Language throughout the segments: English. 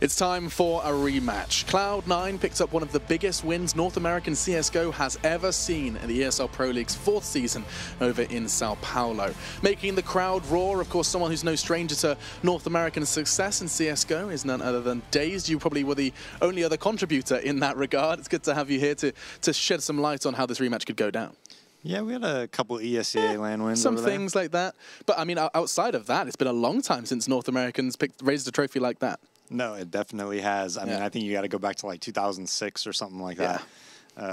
It's time for a rematch. Cloud9 picked up one of the biggest wins North American CSGO has ever seen in the ESL Pro League's 4th season over in Sao Paulo. Making the crowd roar, of course, someone who's no stranger to North American success in CSGO is none other than Dazed. You probably were the only other contributor in that regard. It's good to have you here to shed some light on how this rematch could go down. Yeah, we had a couple ESEA LAN wins. Some things like that. But, I mean, outside of that, it's been a long time since North Americans raised a trophy like that. No, it definitely has. I mean, I think you got to go back to like 2006 or something like that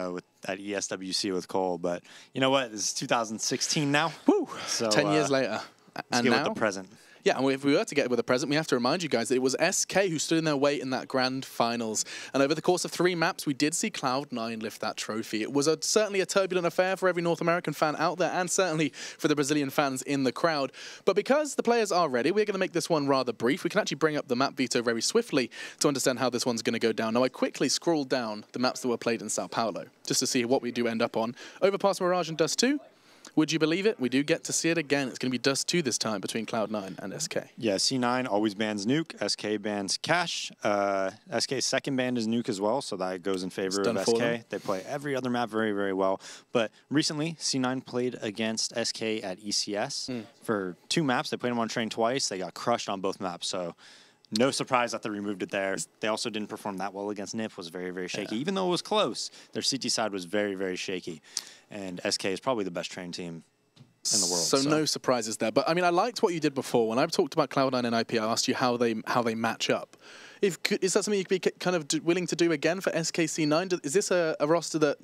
with that ESWC with Cole. But you know what? This is 2016 now. Woo! So, 10 years later. And now, with the present. Yeah, and if we were to get with a present, we have to remind you guys that it was SK who stood in their weight in that grand finals. And over the course of 3 maps, we did see Cloud9 lift that trophy. It was certainly a turbulent affair for every North American fan out there, and certainly for the Brazilian fans in the crowd. But because the players are ready, we're going to make this one rather brief. We can actually bring up the map veto very swiftly to understand how this one's going to go down. Now, I quickly scrolled down the maps that were played in Sao Paulo, just to see what we do end up on. Overpass Mirage and Dust2. Would you believe it? We do get to see it again. It's going to be Dust2 this time between Cloud9 and SK. Yeah, C9 always bans Nuke. SK bans Cash. SK's second ban is Nuke as well, so that goes in favor of SK. They play every other map very, very well. But recently, C9 played against SK at ECS for 2 maps. They played them on train twice. They got crushed on both maps, so no surprise that they removed it there. They also didn't perform that well against NIP, was very, very shaky. Even though it was close, their CT side was very, very shaky. And SK is probably the best trained team in the world. So no surprises there. But, I mean, I liked what you did before. When I talked about Cloud9 and IP, I asked you how they match up. Is that something you could be kind of willing to do again for SKC9? Is this a roster that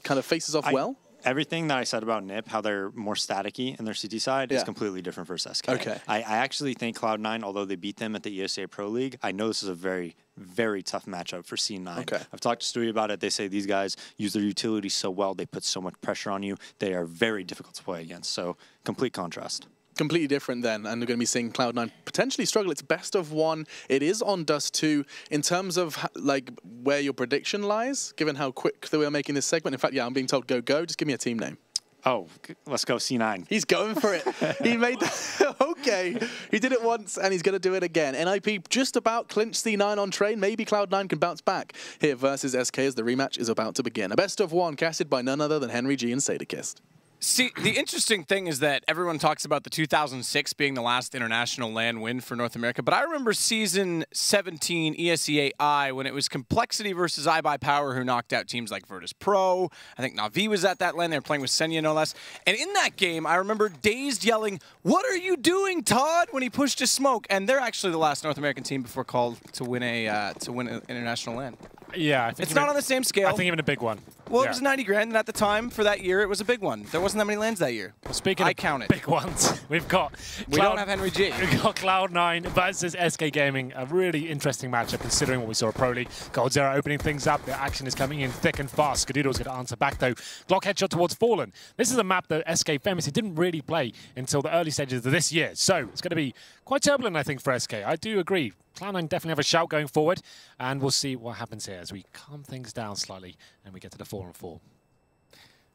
kind of faces off well? Everything that I said about NIP, how they're more staticky in their CT side, is completely different for SK. Okay. I actually think Cloud9, although they beat them at the ESA Pro League, I know this is a very, very tough matchup for C9. Okay. I've talked to Stewie about it. They say these guys use their utility so well. They put so much pressure on you. They are very difficult to play against. So complete contrast. Completely different then, and we're going to be seeing Cloud9 potentially struggle. It's best of 1. It is on Dust2. In terms of like where your prediction lies, given how quick that we're making this segment. In fact, yeah, I'm being told go. Just give me a team name. Oh, let's go C9. He's going for it. He made that. Okay. He did it once, and he's going to do it again. NIP just about clinched C9 on train. Maybe Cloud9 can bounce back here versus SK as the rematch is about to begin. A best of 1 casted by none other than Henry G and Sadakist. See, the interesting thing is that everyone talks about the 2006 being the last international LAN win for North America, but I remember season 17 ESEA when it was Complexity versus iBuyPower who knocked out teams like Virtus Pro. I think Na'Vi was at that LAN. They were playing with Senya, no less. And in that game, I remember Dazed yelling, "What are you doing, Todd?" when he pushed his smoke. And they're actually the last North American team before called to win an international LAN. Yeah, I think it's not on the same scale. I think even a big one. Well, it was 90 grand, and at the time for that year, it was a big one. There wasn't that many lands that year. Well, speaking of big ones, we don't have Henry G. We've got Cloud9 versus SK Gaming, a really interesting matchup considering what we saw at Pro League. GoldZero opening things up. The action is coming in thick and fast. Skadoodle's going to answer back, though. Glock headshot towards Fallen. This is a map that SK famously didn't really play until the early stages of this year. So it's going to be quite turbulent, I think, for SK. I do agree. Cloud9 definitely have a shout going forward, and we'll see what happens here as we calm things down slightly and we get to the 4-on-4.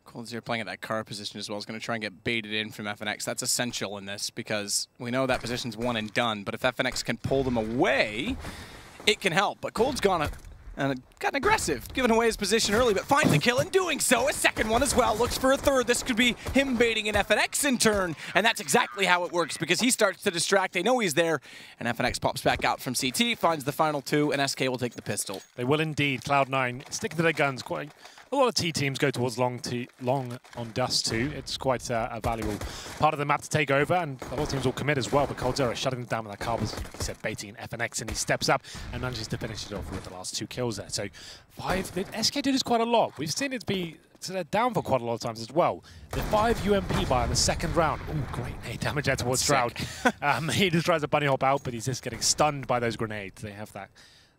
GoldZero playing at that car position as well is going to try and get baited in from FNX. That's essential in this because we know that position's one and done, but if FNX can pull them away, it can help. But Cold's gone and gotten aggressive, giving away his position early, but finds the kill in doing so. A second one as well, looks for a third. This could be him baiting an FNX in turn, and that's exactly how it works because he starts to distract. They know he's there, and FNX pops back out from CT, finds the final 2, and SK will take the pistol. They will indeed. Cloud9 sticking to their guns. Quite a lot of T teams go towards long on Dust2. It's quite a valuable part of the map to take over, and the whole teams will commit as well. But GoldZero shutting them down with that Carbos, he said, baiting an FNX, and he steps up and manages to finish it off with the last 2 kills there. So 5. SK do this quite a lot. We've seen it be down for quite a lot of times as well. The 5 UMP buy in the second round. Ooh, great nade damage there towards Shroud. He just tries to bunny hop out, but he's just getting stunned by those grenades. They have that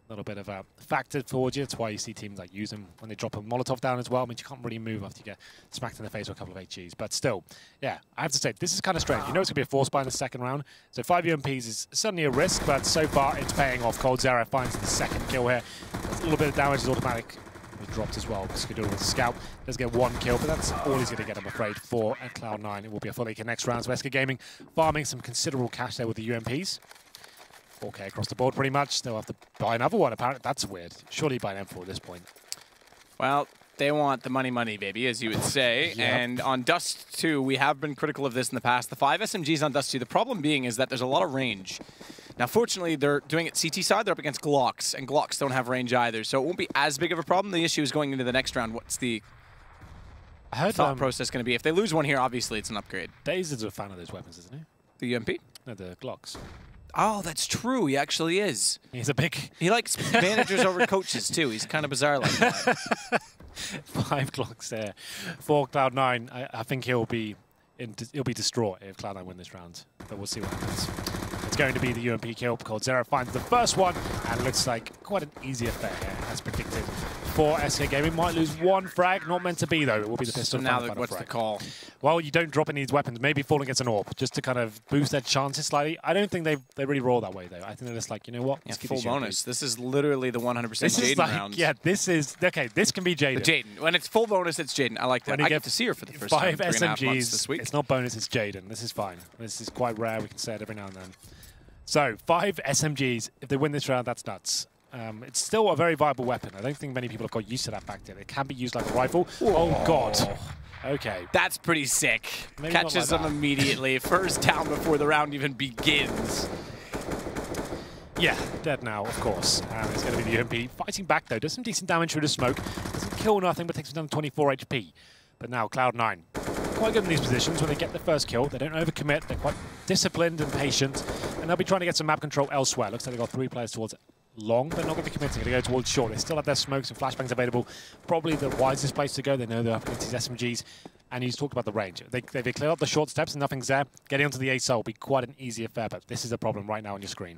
little bit of a factor towards you. That's why you see teams like use them when they drop a Molotov down as well. I mean, you can't really move after you get smacked in the face with a couple of HGs. But still, yeah, I have to say, this is kind of strange. You know it's going to be a force buy in the second round. So 5 UMPs is certainly a risk, but so far it's paying off. GoldZero finds the second kill here. A little bit of damage is automatic. Dropped as well. Skadoodle with the scout does get 1 kill, but that's all he's going to get, I'm afraid, for Cloud9. It will be a full 8 next round. So SK Gaming farming some considerable cash there with the UMPs. 4K across the board pretty much. They'll have to buy another one, apparently. That's weird. Surely buy an M4 at this point. Well, they want the money, baby, as you would say. Yep. And on Dust2, we have been critical of this in the past. The 5 SMGs on Dust2, the problem being is that there's a lot of range. Now, fortunately, they're doing it CT side. They're up against Glocks, and Glocks don't have range either. So it won't be as big of a problem. The issue is going into the next round. What's the thought process going to be? If they lose one here, obviously it's an upgrade. Daze is a fan of those weapons, isn't he? The UMP? No, the Glocks. Oh, that's true. He actually is. He's a big... He likes managers over coaches, too. He's kind of bizarre like that. 5 Glocks there for Cloud9. I think he'll be distraught if Cloud9 win this round, but we'll see what happens. It's going to be the UMP kill. coldzera finds the first one, and it looks like quite an easy affair here, as predicted. For SK Gaming, might lose one frag, not meant to be though. It will be the pistol. So now, what's the call? Well, you don't drop any of these weapons. Maybe Fallen gets an AWP just to kind of boost their chances slightly. I don't think they really roll that way though. I think they're just like, you know what? Yeah, full bonus. This is literally the 100% Jaden like, rounds. Yeah, this is okay. This can be Jaden. Jaden. When it's full bonus, it's Jaden. I like that. I get to see her for the first 5 time. 3.5 SMGs months this week. It's not bonus. It's Jaden. This is fine. This is quite rare. We can say it every now and then. So 5 SMGs. If they win this round, that's nuts. It's still a very viable weapon. I don't think many people have got used to that fact yet. It can be used like a rifle. Whoa. Oh, God. Okay. That's pretty sick. Maybe Catches like them immediately. First down before the round even begins. Yeah, dead now, of course. It's going to be the UMP. Fighting back, though. Does some decent damage through the smoke. Doesn't kill nothing, but takes him down to 24 HP. But now Cloud9. Quite good in these positions when they get the first kill. They don't overcommit. They're quite disciplined and patient. And they'll be trying to get some map control elsewhere. Looks like they've got 3 players towards long. They're not going to be committing. They're going to go towards short. They still have their smokes and flashbangs available. Probably the wisest place to go. They know they're up against these SMGs. And you talked about the range. They clear up the short steps and nothing's there. Getting onto the A cell will be quite an easy affair, but this is a problem right now on your screen.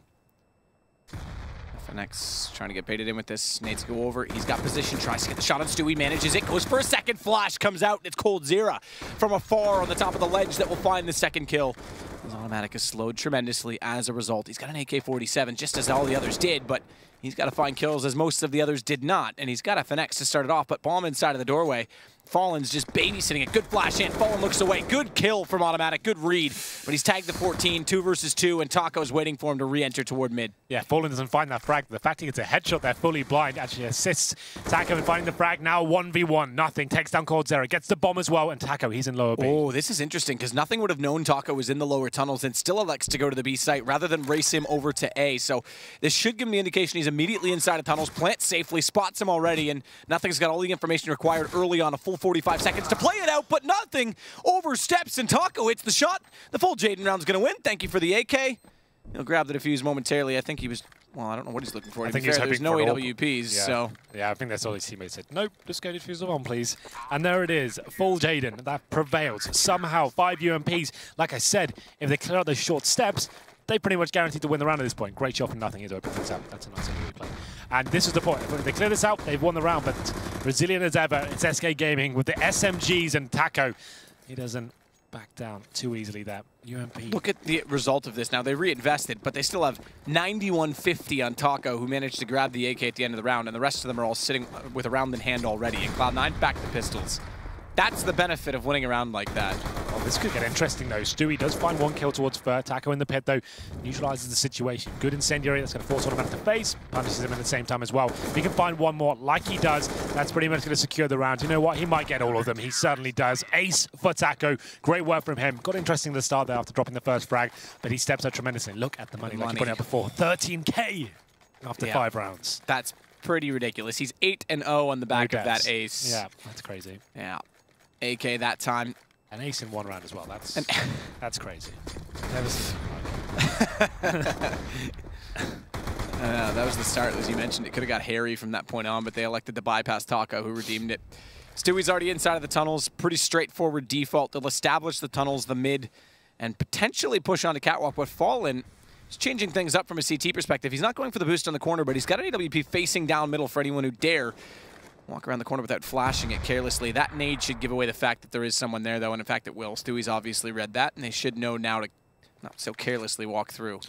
FNX trying to get baited in with this. Nate's go over. He's got position. Tries to get the shot on Stewie. Manages it. Goes for a second flash. Comes out. It's coldzera from afar on the top of the ledge that will find the second kill. His automatic is slowed tremendously as a result. He's got an AK-47 just as all the others did, but he's got to find kills as most of the others did not. And he's got FNX to start it off, but bomb inside of the doorway. Fallen's just babysitting it. Good flash in. Fallen looks away. Good kill from automatic. Good read. But he's tagged the 14, 2 versus 2, and Taco's waiting for him to re-enter toward mid. Yeah, Fallen doesn't find that frag. The fact he gets a headshot there, fully blind, actually assists Taco in finding the frag. Now 1v1. Nothing. Takes down coldzera. Gets the bomb as well, and Taco, he's in lower B. Oh, this is interesting, because nothing would have known Taco was in the lower tunnels and still elects to go to the B site rather than race him over to A. So this should give him the indication he's immediately inside of tunnels, plants safely, spots him already, and nothing's got all the information required early on. A full 45 seconds to play it out, but nothing oversteps, and Taco hits the shot. The full Jaden round's going to win. Thank you for the AK. He'll grab the defuse momentarily. I think he was, well, I don't know what he's looking for. I think he's there's no AWPs, yeah. so. Yeah, I think that's all his teammates said. Nope, just go defuse the bomb, please. And there it is, full Jaden. That prevails. Somehow, 5 UMPs. Like I said, if they clear out those short steps, they pretty much guaranteed to win the round at this point. Great shot from nothing. He's opening things up. That's a nice replay. And this is the point. If they clear this out, they've won the round, but resilient as ever, it's SK Gaming with the SMGs and Taco. He doesn't back down too easily there. UMP. Look at the result of this. Now, they reinvested, but they still have 9150 on Taco, who managed to grab the AK at the end of the round, and the rest of them are all sitting with a round in hand already. And Cloud9 back the pistols. That's the benefit of winning a round like that. Oh, this could get interesting, though. Stewie does find 1 kill towards Fur. Taco in the pit, though, neutralizes the situation. Good incendiary. That's going to force automatic to face. Punishes him at the same time as well. If he can find 1 more, like he does, that's pretty much going to secure the round. You know what? He might get all of them. He certainly does. Ace for Taco. Great work from him. Got interesting to the start there after dropping the first frag, but he steps out tremendously. Look at the money, like you pointed out before. 13K after 5 rounds. That's pretty ridiculous. He's 8-0 on the back of that ace. Yeah, that's crazy. Yeah. AK that time. An ace in 1 round as well. That's crazy. Never seen that was the start, as you mentioned. It could have got hairy from that point on, but they elected to bypass Taco, who redeemed it. Stewie's already inside of the tunnels. Pretty straightforward default. They'll establish the tunnels, the mid, and potentially push on to Catwalk. But Fallen is changing things up from a CT perspective. He's not going for the boost on the corner, but he's got an AWP facing down middle for anyone who dare walk around the corner without flashing it carelessly. That nade should give away the fact that there is someone there, though, and in fact it will. Stewie's obviously read that, and they should know now to not so carelessly walk through.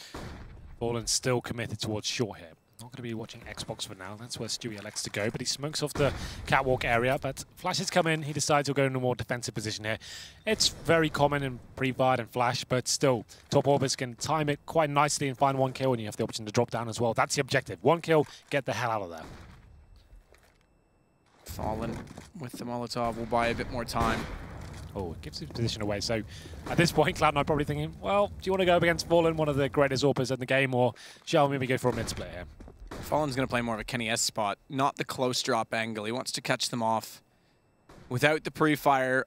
Fallen still committed towards short here. not going to be watching Xbox for now. That's where Stewie elects to go, but he smokes off the catwalk area. But flashes come in. He decides he'll go in a more defensive position here. It's very common in pre-Vard and Flash, but still, top orbits can time it quite nicely and find 1 kill, and you have the option to drop down as well. That's the objective. 1 kill, get the hell out of there. Fallen with the Molotov will buy a bit more time. Oh, it gives his position away. So at this point, Cloud9 probably thinking, well, do you want to go up against Fallen, one of the greatest AWPers in the game, or shall we maybe go for a mid-split here? Fallen's going to play more of a Kenny S spot, not the close drop angle. He wants to catch them off without the pre-fire,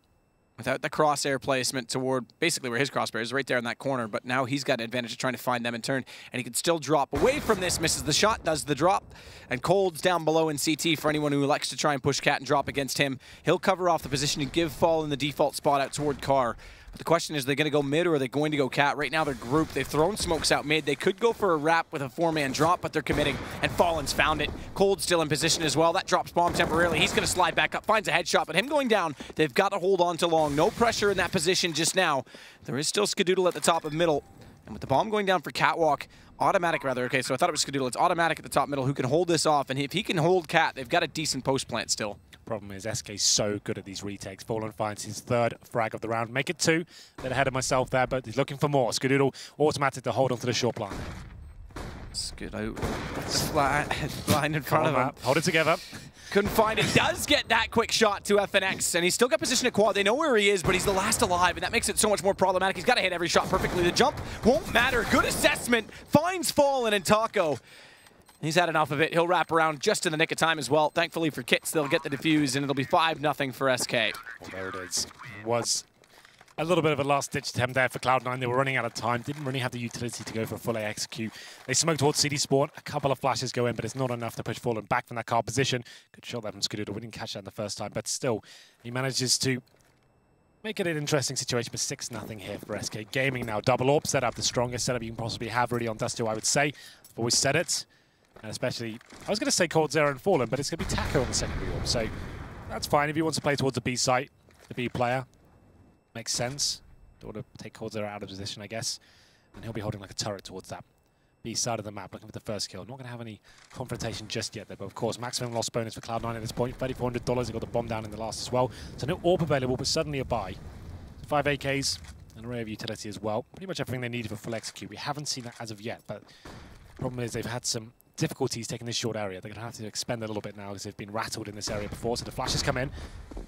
without the crosshair placement toward basically where his crosshair is, right there in that corner. But now he's got an advantage of trying to find them in turn, and he can still drop away from this, misses the shot, does the drop, and Cold's down below in CT for anyone who likes to try and push Cat and drop against him. He'll cover off the position and give Fallen the default spot out toward Car. But the question is, are they going to go mid or are they going to go Cat? Right now they're grouped. They've thrown smokes out mid. They could go for a wrap with a 4-man drop, but they're committing, and Fallen's found it. Cold's still in position as well. That drops bomb temporarily. He's going to slide back up, finds a headshot, but him going down, they've got to hold on to long. No pressure in that position just now. There is still Skadoodle at the top of middle, and with the bomb going down for Catwalk, automatic rather, okay, so I thought it was Skadoodle. It's automatic at the top middle who can hold this off, and if he can hold Cat, they've got a decent post plant still. Problem is, SK's so good at these retakes. Fallen finds his 3rd frag of the round. Make it 2. A bit ahead of myself there, but he's looking for more. Skadoodle automatic to hold onto the short line. Skadoodle, blind in front of him. Hold it together. Couldn't find it. Does get that quick shot to FNX, and he's still got position at quad. They know where he is, but he's the last alive, and that makes it so much more problematic. He's got to hit every shot perfectly. The jump won't matter. Good assessment. Finds Fallen and Taco. He's had enough of it. He'll wrap around just in the nick of time as well. Thankfully for Kits, they'll get the defuse, and it'll be 5-0 for SK. Well, there it is. It was a little bit of a last-ditch attempt there for Cloud9. They were running out of time. Didn't really have the utility to go for a full A execute. They smoke towards CD spawn. A couple of flashes go in, but it's not enough to push Fallen back from that car position. Good shot there from Skadoodle. We didn't catch that the first time, but still, he manages to make it an interesting situation, but 6-0 here for SK Gaming now. Double AWP setup, the strongest setup you can possibly have really on Dust2, I would say. I've always said it. And especially, I was going to say Cold Zero and Fallen, but it's going to be Taco on the secondary AWP. So that's fine if he wants to play towards the B site, the B player. Makes sense. Don't want to take Cold Zero out of position, I guess. And he'll be holding like a turret towards that B side of the map, looking for the first kill. Not going to have any confrontation just yet, though. But of course, maximum loss bonus for Cloud9 at this point. $3,400. He got the bomb down in the last as well. So no AWP available, but suddenly a buy. 5 AKs, an array of utility as well. Pretty much everything they needed for full execute. We haven't seen that as of yet, but the problem is they've had some difficulties taking this short area. They're going to have to expend a little bit now because they've been rattled in this area before. So the flashes come in.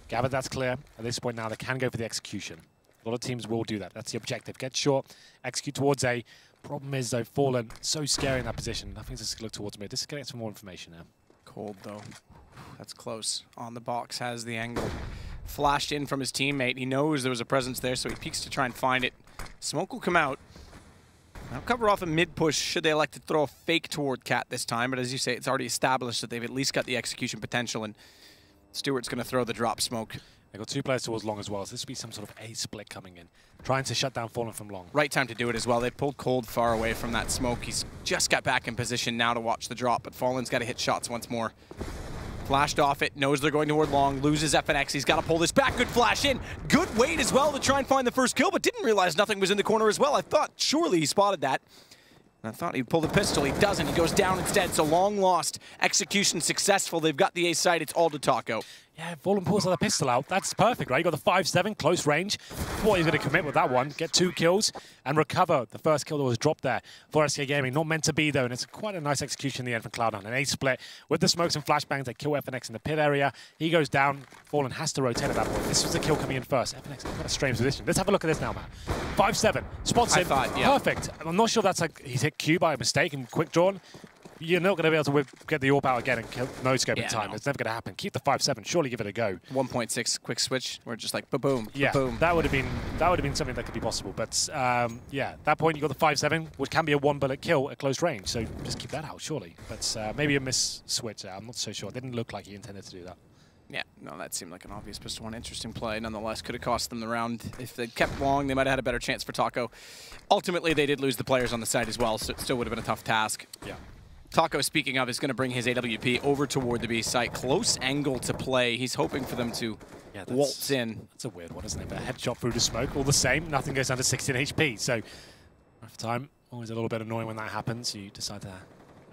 Gather, that's clear. At this point now, they can go for the execution. A lot of teams will do that. That's the objective. Get short, execute towards A. Problem is, though, Fallen so scary in that position. Nothing's just to look towards mid. This is going to get some more information now. Cold, though. That's close. On the box, has the angle. Flashed in from his teammate. He knows there was a presence there, so he peeks to try and find it. Smoke will come out. I'll cover off a mid-push should they elect to throw a fake toward Cat this time, but as you say, it's already established that they've at least got the execution potential, and Stewart's going to throw the drop smoke. They've got 2 players towards long as well, so this will be some sort of A split coming in, trying to shut down Fallen from long. Right time to do it as well. They pulled Cold far away from that smoke. He's just got back in position now to watch the drop, but Fallen's got to hit shots once more. Flashed off it, knows they're going toward long, loses FNX, he's got to pull this back, good flash in, good wait as well to try and find the first kill, but didn't realize nothing was in the corner as well. I thought surely he spotted that. And I thought he'd pull the pistol, he doesn't, he goes down instead, so long lost, execution successful, they've got the A side, it's all to Taco. Yeah, Fallen pulls the pistol out. That's perfect, right? You got the 5-7, close range. Thought he was going to commit with that one, get 2 kills, and recover the first kill that was dropped there for SK Gaming. Not meant to be, though, and it's quite a nice execution in the end for Cloud9. An A split with the smokes and flashbangs. They kill FNX in the pit area. He goes down. Fallen has to rotate at that point. This was the kill coming in first. FNX got a strange position. Let's have a look at this now, man. 5-7, spots him. Perfect. I'm not sure that's like he's hit Q by mistake and quick drawn. You're not going to be able to get the AWP out again and kill no-scope in time. No. It's never going to happen. Keep the 5-7. Surely give it a go. 1.6 quick switch. We're just like ba-boom, yeah, ba-boom. That would have been something that could be possible. But yeah, at that point you got the 5-7, which can be a 1-bullet kill at close range. So just keep that out, surely. But maybe a miss switch. I'm not so sure. It didn't look like he intended to do that. Yeah, no, that seemed like an obvious pistol one. Interesting play, nonetheless. Could have cost them the round. If they'd kept long, they might have had a better chance for Taco. Ultimately, they did lose the players on the side as well, so it still would have been a tough task. Yeah. Taco, speaking of, is going to bring his AWP over toward the B site. Close angle to play. He's hoping for them to waltz in. That's a weird one, isn't it? But a headshot through the smoke, all the same. Nothing goes down to 16 HP. So, rough time. Always a little bit annoying when that happens. You decide to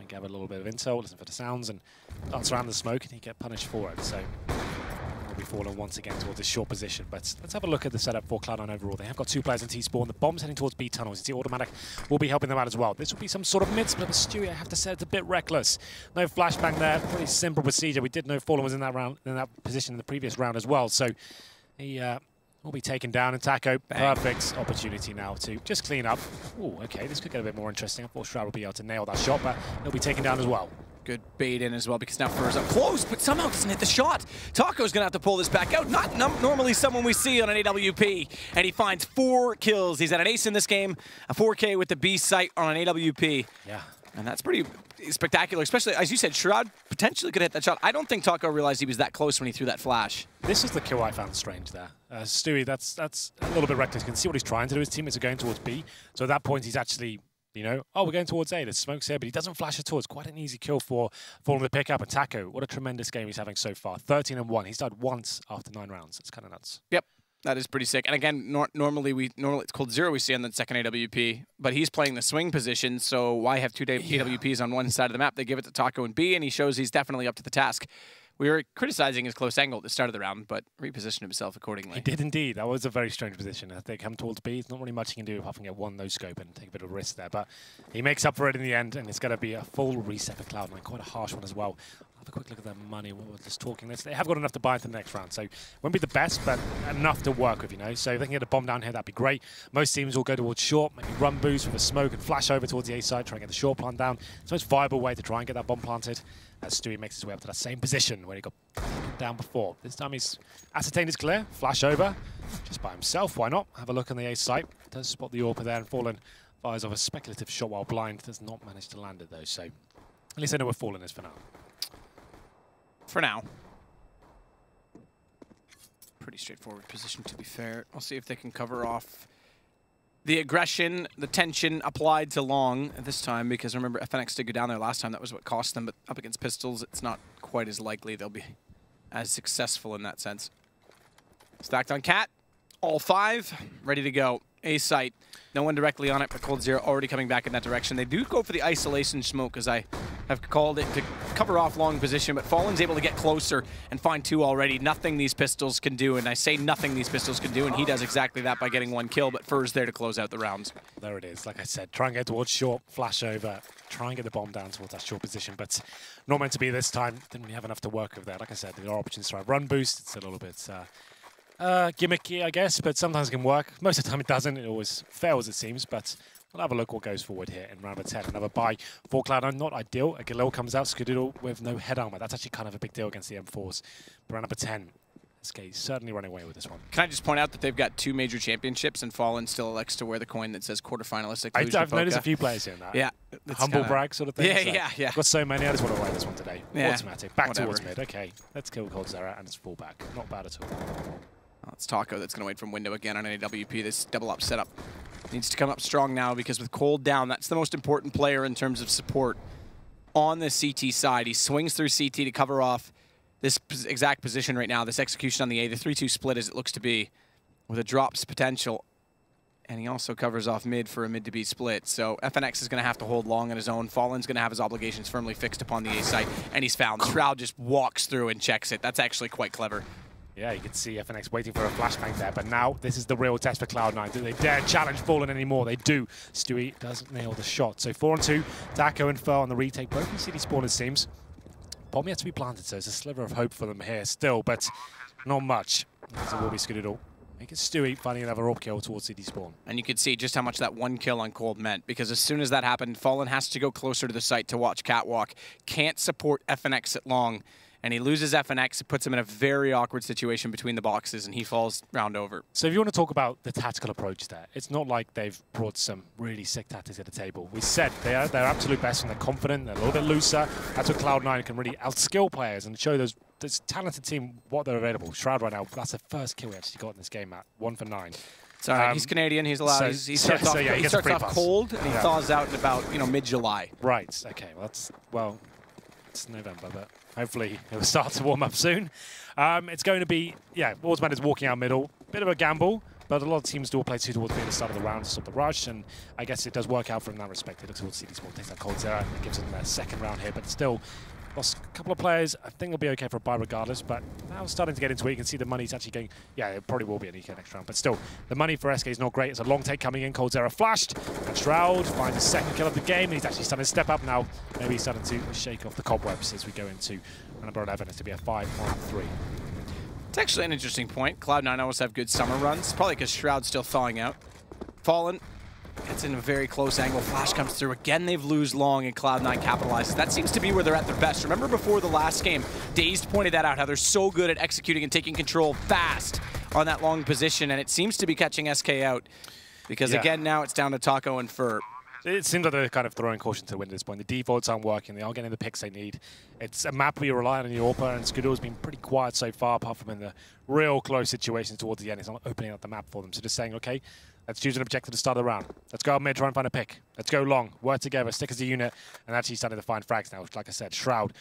and gather a little bit of intel, listen for the sounds, and dance around the smoke, and he get punished for it. So will be falling once again towards this short position. But let's have a look at the setup for Cloud9 overall. They have got 2 players in T-spawn. The bomb's heading towards B tunnels. You see Automatic will be helping them out as well. This will be some sort of mid-split, but Stewie, I have to say, it's a bit reckless. No flashbang there. Pretty simple procedure. We did know Fallen was in that round, in that position in the previous round as well. So he will be taken down, and Taco, perfect opportunity now to just clean up. Ooh, okay, this could get a bit more interesting. I thought Shroud would be able to nail that shot, but he'll be taken down as well. Good bait in as well, because now Fur's up close, but somehow doesn't hit the shot. Taco's going to have to pull this back out. Not normally someone we see on an AWP, and he finds 4 kills. He's at an ace in this game, a 4K with the B site on an AWP. Yeah. And that's pretty spectacular, especially, as you said, Shroud potentially could hit that shot. I don't think Taco realized he was that close when he threw that flash. This is the kill I found strange there. Stewie, that's a little bit reckless. You can see what he's trying to do. His teammates are going towards B. So at that point, he's actually, you know, oh, we're going towards A. There's smokes here, but he doesn't flash at all. It's quite an easy kill for Fallen to pick up. And Taco, what a tremendous game he's having so far. 13-1. He's died once after 9 rounds. It's kind of nuts. Yep. That is pretty sick. And again, normally it's called 0 we see on the second AWP, but he's playing the swing position, so why have 2 AWPs on one side of the map? They give it to Taco and B, and he shows he's definitely up to the task. We were criticizing his close angle at the start of the round, but repositioned himself accordingly. He did indeed. That was a very strange position. As they come towards B, there's not really much he can do apart from get one no-scope and take a bit of risk there, but he makes up for it in the end, and it's going to be a full reset for Cloud9. Quite a harsh one as well. Have a quick look at their money while we're just talking this. They have got enough to buy into the next round, so won't be the best, but enough to work with, you know. So if they can get a bomb down here, that'd be great. Most teams will go towards short, maybe run boost with a smoke and flash over towards the A side, try and get the short plant down. It's the most viable way to try and get that bomb planted. As Stewie makes his way up to that same position where he got down before. This time he's ascertained it's clear. Flash over, just by himself. Why not? Have a look on the A site. Does spot the AWP there, and Fallen fires off a speculative shot while blind. Does not manage to land it though. So at least they know where Fallen is for now. For now. Pretty straightforward position, to be fair. I'll see if they can cover off the aggression, the tension applied to Long at this time, because remember, FNX did go down there last time. That was what cost them, but up against pistols, it's not quite as likely they'll be as successful in that sense. Stacked on Cat, all 5, ready to go. A site, no one directly on it, but Cold Zero already coming back in that direction. They do go for the isolation smoke, as I have called it, to cover off Long position, but Fallen's able to get closer and find 2 already. Nothing these pistols can do, and I say nothing these pistols can do, and he does exactly that by getting 1 kill, but Fur's there to close out the rounds. There it is. Like I said, try and get towards short, flash over, try and get the bomb down towards that short position, but not meant to be this time. Didn't really have enough to work with there. Like I said, there are options to try run boost. It's a little bit gimmicky, I guess, but sometimes it can work. Most of the time it doesn't. It always fails, it seems, but we'll have a look what goes forward here in round number 10. Another buy for Cloud9. Not ideal. A Galil comes out, Skadoodle with no head armor. That's actually kind of a big deal against the M4s. But round number 10, SK certainly running away with this one. Can I just point out that they've got 2 major championships, and Fallen still elects to wear the coin that says quarterfinalistic. I've noticed a few players here in that. Yeah. Humble brag sort of thing. Yeah, yeah. Got so many. I just want to wear this one today. Yeah. Automatic. Back towards mid. Okay. Let's kill Cold Zera, and it's full back. Not bad at all. Well, it's Taco that's going to wait from window again on an AWP. This double up setup needs to come up strong now, because with Cold down, that's the most important player in terms of support on the CT side. He swings through CT to cover off this exact position right now, this execution on the A, the 3-2 split as it looks to be, with a drops potential. And he also covers off mid for a mid to B split. So FNX is going to have to hold Long on his own. Fallen's going to have his obligations firmly fixed upon the A site, and he's found. Shroud just walks through and checks it. That's actually quite clever. Yeah, you can see FNX waiting for a flashbang there, but now this is the real test for Cloud9. Do they dare challenge Fallen anymore? They do. Stewie doesn't nail the shot. So 4-2, Taco and Fur on the retake. Both in city spawn, it seems. Bomb yet to be planted, so there's a sliver of hope for them here still, but not much. As it will be Skadoodle. Make it Stewie finding another AWP kill towards city spawn. And you can see just how much that 1 kill on Cold meant, because as soon as that happened, Fallen has to go closer to the site to watch Catwalk. Can't support FNX at Long. And he loses FNX, it puts him in a very awkward situation between the boxes, and he falls round over. So if you want to talk about the tactical approach there, it's not like they've brought some really sick tactics at the table. We said they're their absolute best, and they're confident, they're a little bit looser. That's what Cloud9 can really outskill players and show this talented team what they're available. Shroud right now, that's the first kill we actually got in this game, Matt. 1 for 9. It's all right. He's Canadian. He's allowed. He starts off cold, and he thaws out in about mid-July. Right. Okay. Well, it's November, but hopefully it will start to warm up soon. It's going to be, Warzman is walking out middle. Bit of a gamble. but a lot of teams do play 2 towards B at the start of the round to stop the rush, and I guess it does work out for him in that respect. He looks towards CD Sport, takes that Cold Zero, and gives them their second round here, but still lost a couple of players. I think they'll be okay for a bye regardless, but now starting to get into it. You can see the money's actually going, yeah, it probably will be an EK next round, but still, the money for SK is not great. It's a long take coming in. Cold Zero flashed, and Shroud finds his second kill of the game, and he's actually starting to step up now. Maybe he's starting to shake off the cobwebs as we go into round number 11. It's to be a 5-on-3. It's actually an interesting point. Cloud9 always have good summer runs, probably because Shroud's still thawing out. Fallen gets in a very close angle. Flash comes through. Again, they've lose long, and Cloud9 capitalizes. That seems to be where they're at their best. Remember before the last game, Dazed pointed that out, how they're so good at executing and taking control fast on that long position, and it seems to be catching SK out. Because again, now it's down to Taco and Fur. It seems like they're kind of throwing caution to the wind at this point. The defaults aren't working. They aren't getting the picks they need. It's a map where you rely on your AWPer, and Skadoodle's been pretty quiet so far, apart from in the real close situations towards the end. It's not opening up the map for them. So just saying, okay, let's choose an objective to start the round. Let's go up mid, try and find a pick. Let's go long, work together, stick as a unit, and actually starting to find frags now, which, like I said, Shroud,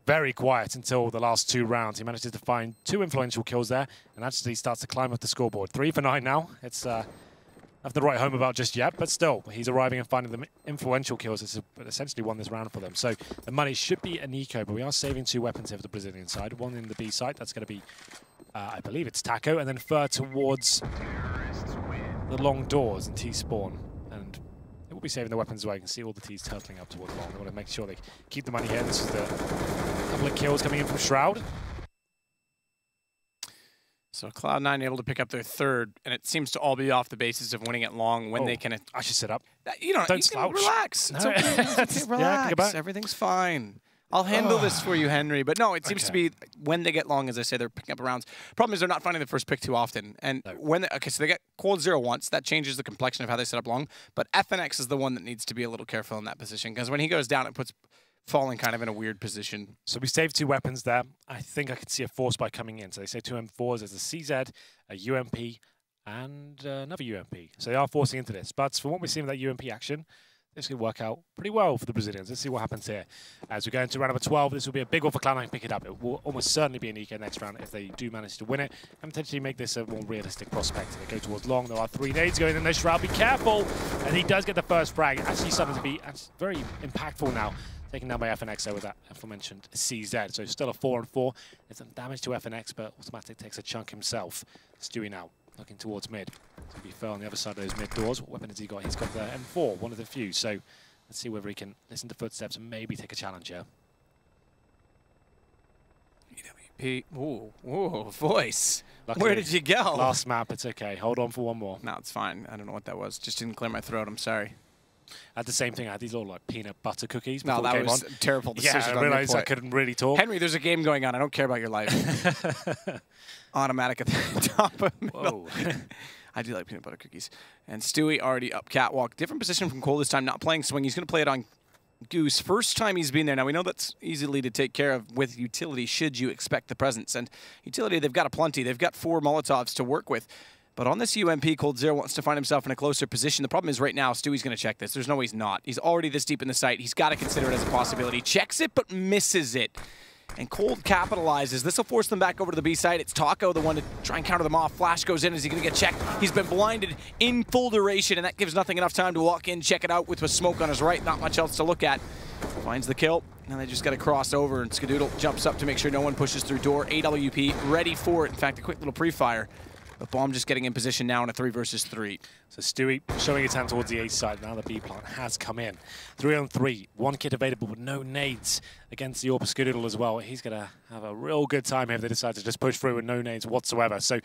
very quiet until the last 2 rounds. He manages to find 2 influential kills there, and actually starts to climb up the scoreboard. 3 for 9 now. It's nothing to write home about just yet, but still, he's arriving and finding the influential kills. It's essentially won this round for them. So the money should be an eco, but we are saving 2 weapons here for the Brazilian side. One in the B site, that's going to be, I believe it's Taco, and then Fur towards the long doors and T-spawn. And they will be saving the weapons as well. You can see all the T's turtling up towards long. They want to make sure they keep the money here. This is the couple of kills coming in from Shroud. So Cloud9 able to pick up their 3rd, and it seems to all be off the basis of winning it long when they can. I should sit up. You don't slouch. Relax. No. It's okay. It's okay. Relax. Yeah, Everything's fine. I'll handle this for you, Henry. But no, it seems to be when they get long, as I say, they're picking up rounds. Problem is they're not finding the first pick too often. And when they, so they get Cold Zero once. That changes the complexion of how they set up long. But FNX is the one that needs to be a little careful in that position, because when he goes down, it puts Falling kind of in a weird position. So we saved 2 weapons there. I think I could see a force spike coming in. So they say 2 M4s. There's a CZ, a UMP, and another UMP. So they are forcing into this. But from what we've seen with that UMP action, this could work out pretty well for the Brazilians. Let's see what happens here. As we go into round number 12, this will be a big one for Cloud9 to pick it up. It will almost certainly be an EK next round if they do manage to win it and potentially make this a more realistic prospect. They go towards long. There are 3 nades going in there. Shroud, be careful. And he does get the first frag. Actually starting to be very impactful now. Taken down by FNX there with that aforementioned CZ. So still a 4-on-4. There's some damage to FNX, but Automatic takes a chunk himself. Stewie now looking towards mid. So he fell on the other side of those mid doors. What weapon has he got? He's got the M4, one of the few. So let's see whether he can listen to footsteps and maybe take a challenge here. EWP. Ooh, voice. Luckily, where did you go? Last map, it's okay. Hold on for one more. No, it's fine. I don't know what that was. Just didn't clear my throat. I'm sorry. I had the same thing. I had these little like peanut butter cookies. No, that was a terrible decision. Yeah, I realized I couldn't really talk. Henry, there's a game going on. I don't care about your life. Automatic at the top of middle. I do like peanut butter cookies. And Stewie already up catwalk. Different position from Cole this time, not playing swing. He's going to play it on Goose. First time he's been there. Now, we know that's easily to take care of with utility should you expect the presence. And utility, they've got a plenty. They've got 4 Molotovs to work with. But on this UMP, Cold Zero wants to find himself in a closer position. The problem is right now, Stewie's going to check this. There's no way he's not. He's already this deep in the site. He's got to consider it as a possibility. Checks it, but misses it. And Cold capitalizes. This will force them back over to the B side. It's Taco, the one to try and counter them off. Flash goes in. Is he going to get checked? He's been blinded in full duration, and that gives nothing enough time to walk in, check it out with a smoke on his right. Not much else to look at. Finds the kill. Now they just got to cross over, and Skadoodle jumps up to make sure no one pushes through door. AWP ready for it. In fact, a quick little pre-fire. But Bomb just getting in position now in a 3 versus 3. So Stewie showing his hand towards the A side. Now the B plant has come in. 3-on-3. 1 kit available with no nades against the AWPer Skadoodle as well. He's going to have a real good time here if they decide to just push through with no nades whatsoever. So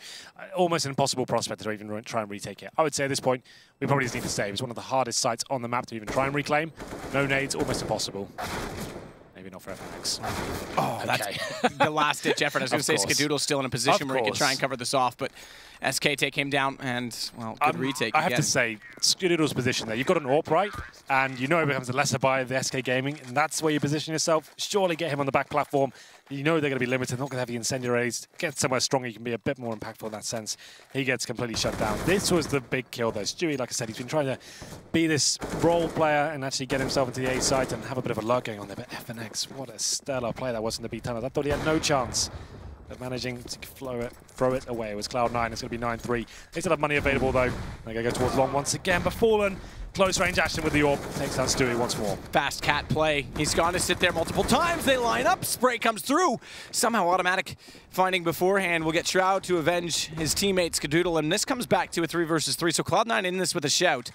almost an impossible prospect to even try and retake it. I would say at this point, we probably just need to save. It's one of the hardest sites on the map to even try and reclaim. No nades, almost impossible. Maybe not for FNX. Oh, okay. That's the last-ditch effort. I was going to say Skadoodle's still in a position where he can try and cover this off, but SK take him down, and, well, good retake I have to say, Skadoodle's position there, you've got an AWP right, and you know it becomes a lesser buy of the SK Gaming, and that's where you position yourself. Surely get him on the back platform. You know they're going to be limited, not going to have the incendiaries. Get somewhere stronger, you can be a bit more impactful in that sense. He gets completely shut down. This was the big kill, though. Stewie, like I said, he's been trying to be this role player and actually get himself into the A site and have a bit of a lurk going on there. But FNX, what a stellar play that was in the B tunnel. I thought he had no chance. but managing to throw it away. It was Cloud9. It's going to be 9-3. They still have money available, though. They're going to go towards long once again, but Fallen, close range action with the orb, takes down Stewie once more. Fast cat play. He's gone to sit there multiple times. They line up. Spray comes through. Somehow automatic finding beforehand will get Shroud to avenge his teammate Skadoodle, and this comes back to a 3 versus 3. So Cloud9 in this with a shout.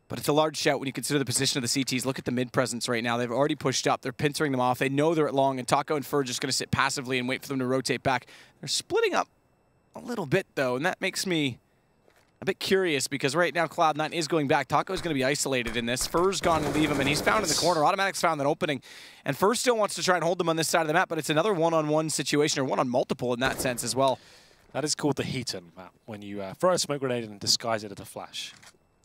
But it's a large shout when you consider the position of the CTs. Look at the mid presence right now. They've already pushed up. They're pincering them off. They know they're at long, and Taco and Fur just going to sit passively and wait for them to rotate back. They're splitting up a little bit, though, and that makes me a bit curious because right now Cloud9 is going back. Taco is going to be isolated in this. Fur's gone to leave him, and he's found in the corner. Automatic's found that opening, and Fur still wants to try and hold them on this side of the map, but it's another one-on-one situation, or one-on-multiple in that sense as well. That is called the Heaton map, when you throw a smoke grenade and disguise it as a flash.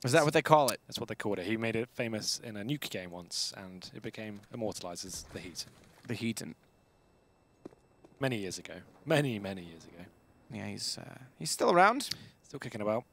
Is that what they call it? That's what they called it. He made it famous in a Nuke game once, and it became immortalized as the Heaton. The Heaton. Many years ago. Many years ago. Yeah, he's still around. Still kicking about.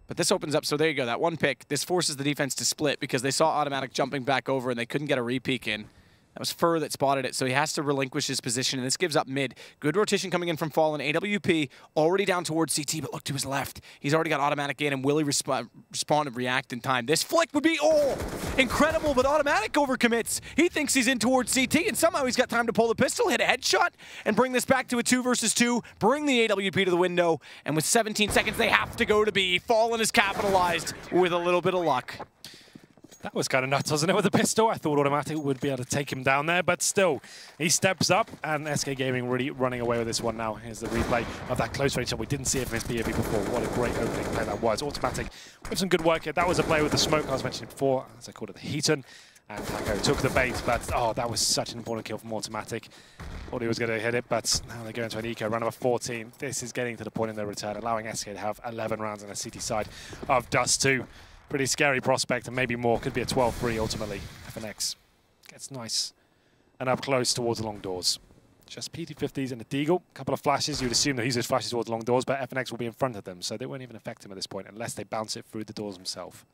But this opens up, so there you go. That one pick, this forces the defense to split because they saw automatic jumping back over and they couldn't get a re-peek in. That was Fur that spotted it, so he has to relinquish his position, and this gives up mid. Good rotation coming in from Fallen. AWP already down towards CT, but look to his left. He's already got automatic in, and will he respond and react in time? This flick would be, incredible, but automatic overcommits. He thinks he's in towards CT, and somehow he's got time to pull the pistol, hit a headshot, and bring this back to a 2 versus 2, bring the AWP to the window, and with 17 seconds, they have to go to B. Fallen is capitalized with a little bit of luck. That was kind of nuts, wasn't it, with the pistol? I thought automatic would be able to take him down there, but still, he steps up, and SK Gaming really running away with this one now. Here's the replay of that close range shot. We didn't see it from his POV before. What a great opening play that was. Automatic with some good work here. That was a play with the smoke I was mentioning before, as I called it, the Heaton. And Taco took the bait, but that was such an important kill from Automatic. Thought he was going to hit it, but now they go into an eco. Round number 14. This is getting to the point in their return, allowing SK to have 11 rounds on the CT side of Dust2. Pretty scary prospect, and maybe more. Could be a 12-3 ultimately. FNX gets nice and up close towards the long doors. Just PT50s and a Deagle. A couple of flashes. You'd assume that he's just flashes towards long doors, but FNX will be in front of them, so they won't even affect him at this point unless they bounce it through the doors himself.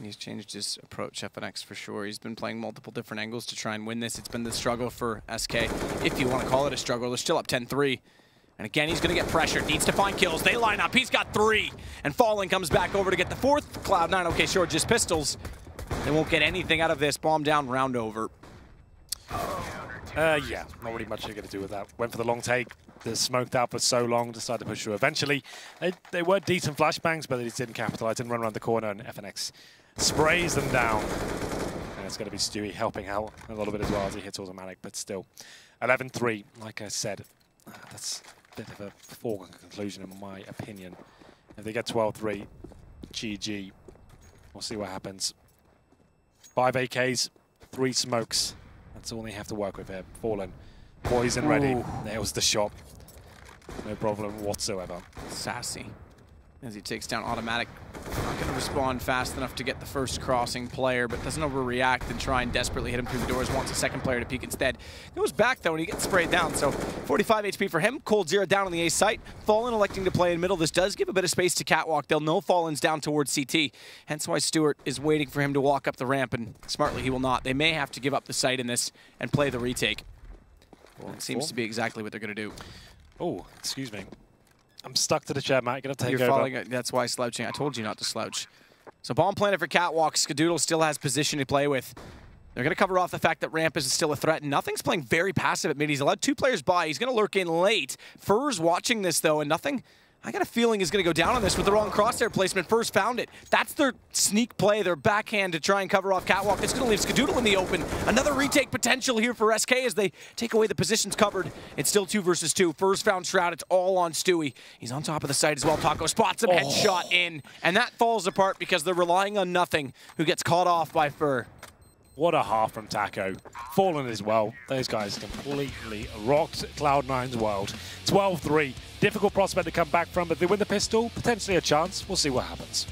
He's changed his approach, FNX, for sure. He's been playing multiple different angles to try and win this. It's been the struggle for SK, if you want to call it a struggle. They're still up 10-3. And again, he's going to get pressured. Needs to find kills. They line up. He's got 3. And Fallen comes back over to get the 4th. Cloud9, okay, sure, just pistols. They won't get anything out of this. Bomb down, round over. Yeah, not really much they're going to do with that. Went for the long take. They're smoked out for so long, decided to push through. Eventually, they were decent flashbangs, but they just didn't capitalize, didn't run around the corner, and FNX sprays them down. And it's going to be Stewie helping out a little bit as well as he hits automatic, but still. 11-3, like I said, that's a bit of a foregone conclusion in my opinion. If they get 12-3, GG. We'll see what happens. 5 AKs, 3 smokes. That's all they have to work with here. Fallen. Poison ready. Nails the shot. No problem whatsoever. Sassy. As he takes down automatic. Not going to respond fast enough to get the first crossing player, but doesn't overreact and try and desperately hit him through the doors. Wants a second player to peek instead. Goes back though and he gets sprayed down. So 45 HP for him. Cold Zero down on the A site. Fallen electing to play in middle. This does give a bit of space to Catwalk. They'll know Fallen's down towards CT. Hence why Stewart is waiting for him to walk up the ramp, and smartly he will not. They may have to give up the site in this and play the retake. Well, it seems to be exactly what they're going to do. Oh, excuse me. I'm stuck to the chair, Matt. You're going to take You're over. falling. That's why slouching. I told you not to slouch. So bomb planted for Catwalk. Skadoodle still has position to play with. They're going to cover off the fact that ramp is still a threat. Nothing's playing very passive at mid. He's allowed 2 players by. He's going to lurk in late. Fur's watching this, though, and nothing, I got a feeling, is going to go down on this with the wrong crosshair placement. Fur's found it. That's their sneak play, their backhand to try and cover off Catwalk. It's going to leave Skadoodle in the open. Another retake potential here for SK as they take away the positions covered. It's still 2 versus 2. Fur's found Shroud. It's all on Stewie. He's on top of the site as well. Taco spots him, headshot in. And that falls apart because they're relying on Nothing, who gets caught off by Fur. What a half from Taco. Fallen as well. Those guys completely rocked Cloud9's world. 12-3. Difficult prospect to come back from, but if they win the pistol, potentially a chance. We'll see what happens.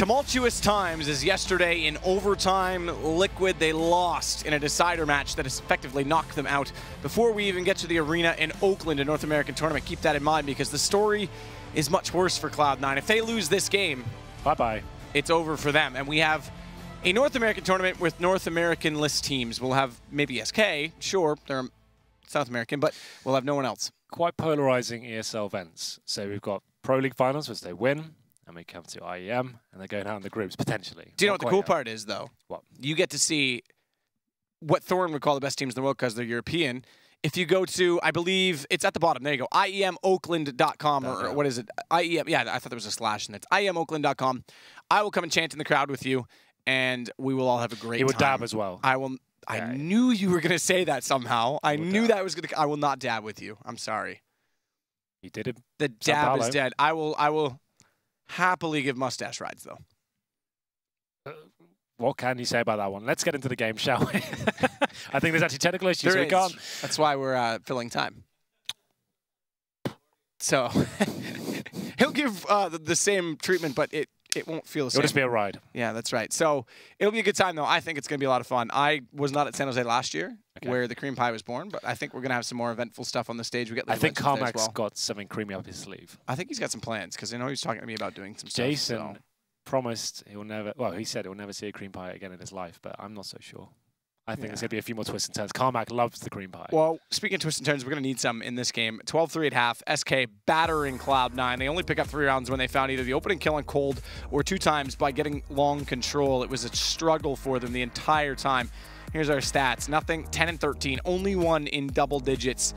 Tumultuous times as yesterday in overtime, Liquid, they lost in a decider match that has effectively knocked them out before we even get to the arena in Oakland, a North American tournament. Keep that in mind because the story is much worse for Cloud9. If they lose this game, bye-bye. It's over for them. And we have a North American tournament with North American list teams. We'll have maybe SK, sure, they're South American, but we'll have no one else. Quite polarizing ESL events. So we've got Pro League finals, which they win. And we come to IEM, and they're going out in the groups, potentially. Do you know what the cool part is, though? What? You get to see what Thorin would call the best teams in the world because they're European. If you go to, I believe, it's at the bottom. There you go. IEMOakland.com, or what is it? IEM, yeah, I thought there was a slash in it. IEMOakland.com. I will come and chant in the crowd with you, and we will all have a great time. He would dab as well. I will. I knew you were going to say that somehow. I knew that was going to. I will not dab with you. I'm sorry. You did it. The dab is dead. I will happily give mustache rides, though. What can you say about that one? Let's get into the game, shall we? I think there's actually technical issues, so we can't. That's why we're filling time. So he'll give the same treatment, but it won't feel the same. It'll just be a ride. Yeah, that's right. So it'll be a good time, though. I think it's going to be a lot of fun. I was not at San Jose last year, where the cream pie was born, but I think we're going to have some more eventful stuff on the stage. I think Carmack's got something creamy up his sleeve. I think he's got some plans, because I know he's talking to me about doing some stuff. Jason promised he'll never, well, he said he'll never see a cream pie again in his life, but I'm not so sure. I think there's going to be a few more twists and turns. Carmack loves the cream pie. Well, speaking of twists and turns, we're going to need some in this game. 12-3 at half. SK battering Cloud9. They only pick up 3 rounds when they found either the opening kill on Cold or 2 times by getting long control. It was a struggle for them the entire time. Here's our stats. Nothing, 10 and 13. Only 1 in double digits.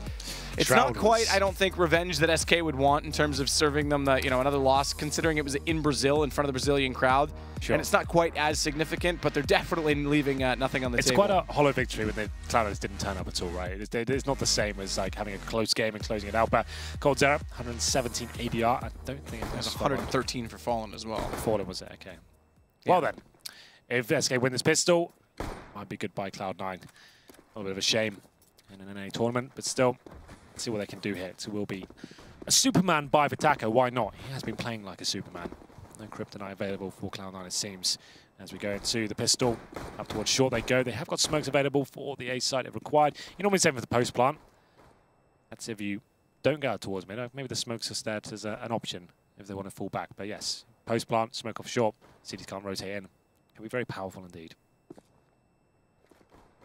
It's not quite, I don't think, revenge that SK would want in terms of serving them the, another loss, considering it was in Brazil in front of the Brazilian crowd. Sure. And it's not quite as significant, but they're definitely leaving nothing on the table. It's quite a hollow victory when the Cloud9 didn't turn up at all, right? It's not the same as like having a close game and closing it out. But coldzera, 117 ADR. I don't think it was 113 for Fallen as well. Fallen was it? Okay. Yeah. Well then, if SK win this pistol, might be goodbye Cloud9. A little bit of a shame in an NA tournament, but still, let's see what they can do here. It will be a Superman by Vitaka. Why not? He has been playing like a Superman. No kryptonite available for Cloud9, it seems. As we go into the pistol, up towards short they go. They have got smokes available for the A site if required. You normally save for the post plant. That's if you don't go out towards mid. Maybe the smokes are there as an option if they want to fall back. But yes, post plant, smoke off short. CDs can't rotate in. Can be very powerful indeed.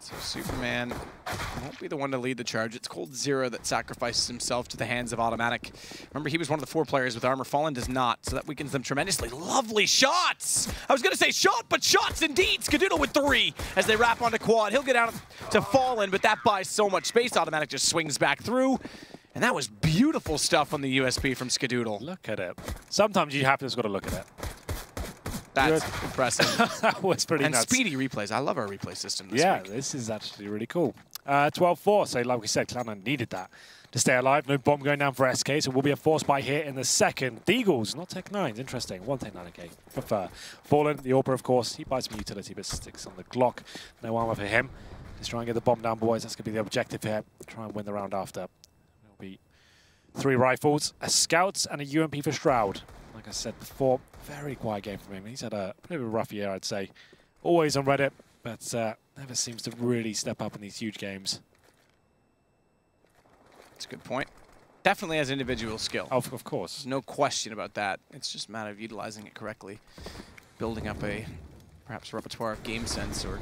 So Superman won't be the one to lead the charge. It's coldzera that sacrifices himself to the hands of Automatic. Remember, he was one of the 4 players with armor. Fallen does not, so that weakens them tremendously. Lovely shots! I was going to say shot, but shots indeed! Skadoodle with 3 as they wrap onto quad. He'll get out to Fallen, but that buys so much space. Automatic just swings back through. And that was beautiful stuff on the USP from Skadoodle. Look at it. Sometimes you have to just got to look at it. That's impressive. That was pretty nuts. And speedy replays. I love our replay system this week. This is actually really cool. 12-4, so like we said, Cloud9 needed that to stay alive. No bomb going down for SK, so we'll be a force buy here in the second. Deagles, not Tech 9s. Interesting. 1 Tech 9, okay. Prefer. Fallen, the Orpa, of course. He buys some utility, but sticks on the Glock. No armor for him. Let's try and get the bomb down, boys. That's going to be the objective here. Try and win the round after. It'll be 3 rifles, a Scouts, and a UMP for Shroud. Like I said before, very quiet game from him. He's had a bit of a rough year, I'd say. Always on Reddit, but never seems to really step up in these huge games. That's a good point. Definitely has individual skill. Oh, of course. There's no question about that. It's just a matter of utilizing it correctly. Building up a perhaps repertoire of game sense or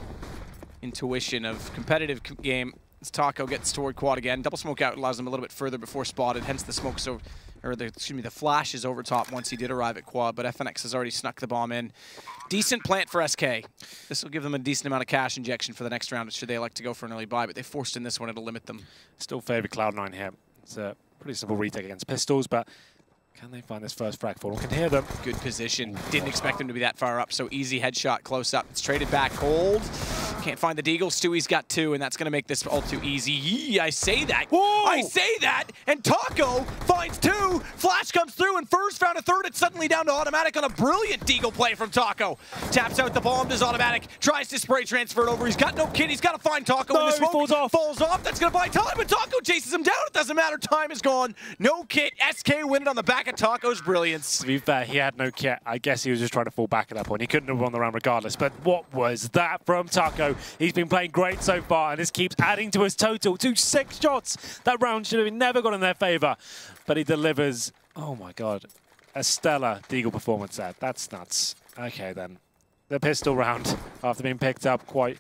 intuition of competitive game. As Taco gets toward quad again. Double smoke out allows him a little bit further before spotted, hence the smokes over. Or the flash is over top once he did arrive at quad, but FNX has already snuck the bomb in. Decent plant for SK. This will give them a decent amount of cash injection for the next round, should they elect to go for an early buy, but they forced in this one, it'll limit them. Still favor Cloud9 here. It's a pretty simple retake against pistols, but can they find this first frag for? We can hear them. Good position. Didn't expect them to be that far up, so easy headshot close up. It's traded back. Cold Can't find the Deagle. Stewie's got 2, and that's going to make this all too easy. I say that. Whoa! I say that, and Taco finds 2. Flash comes through, and Furs found a 3rd. It's suddenly down to Automatic on a brilliant Deagle play from Taco. Taps out the bomb, does Automatic. Tries to spray transfer it over. He's got no kit. He's got to find Taco. No, and the smoke falls off. Falls off. That's going to buy time, but Taco chases him down. It doesn't matter. Time is gone. No kit. SK win it on the back of Taco's brilliance. To be fair, he had no kit. I guess he was just trying to fall back at that point. He couldn't have won the round regardless. But what was that from Taco? He's been playing great so far, and this keeps adding to his total to 6 shots. That round should have never gone in their favor. But he delivers, oh my God, a stellar Deagle performance there. That's nuts. Okay, then. The pistol round, after being picked up quite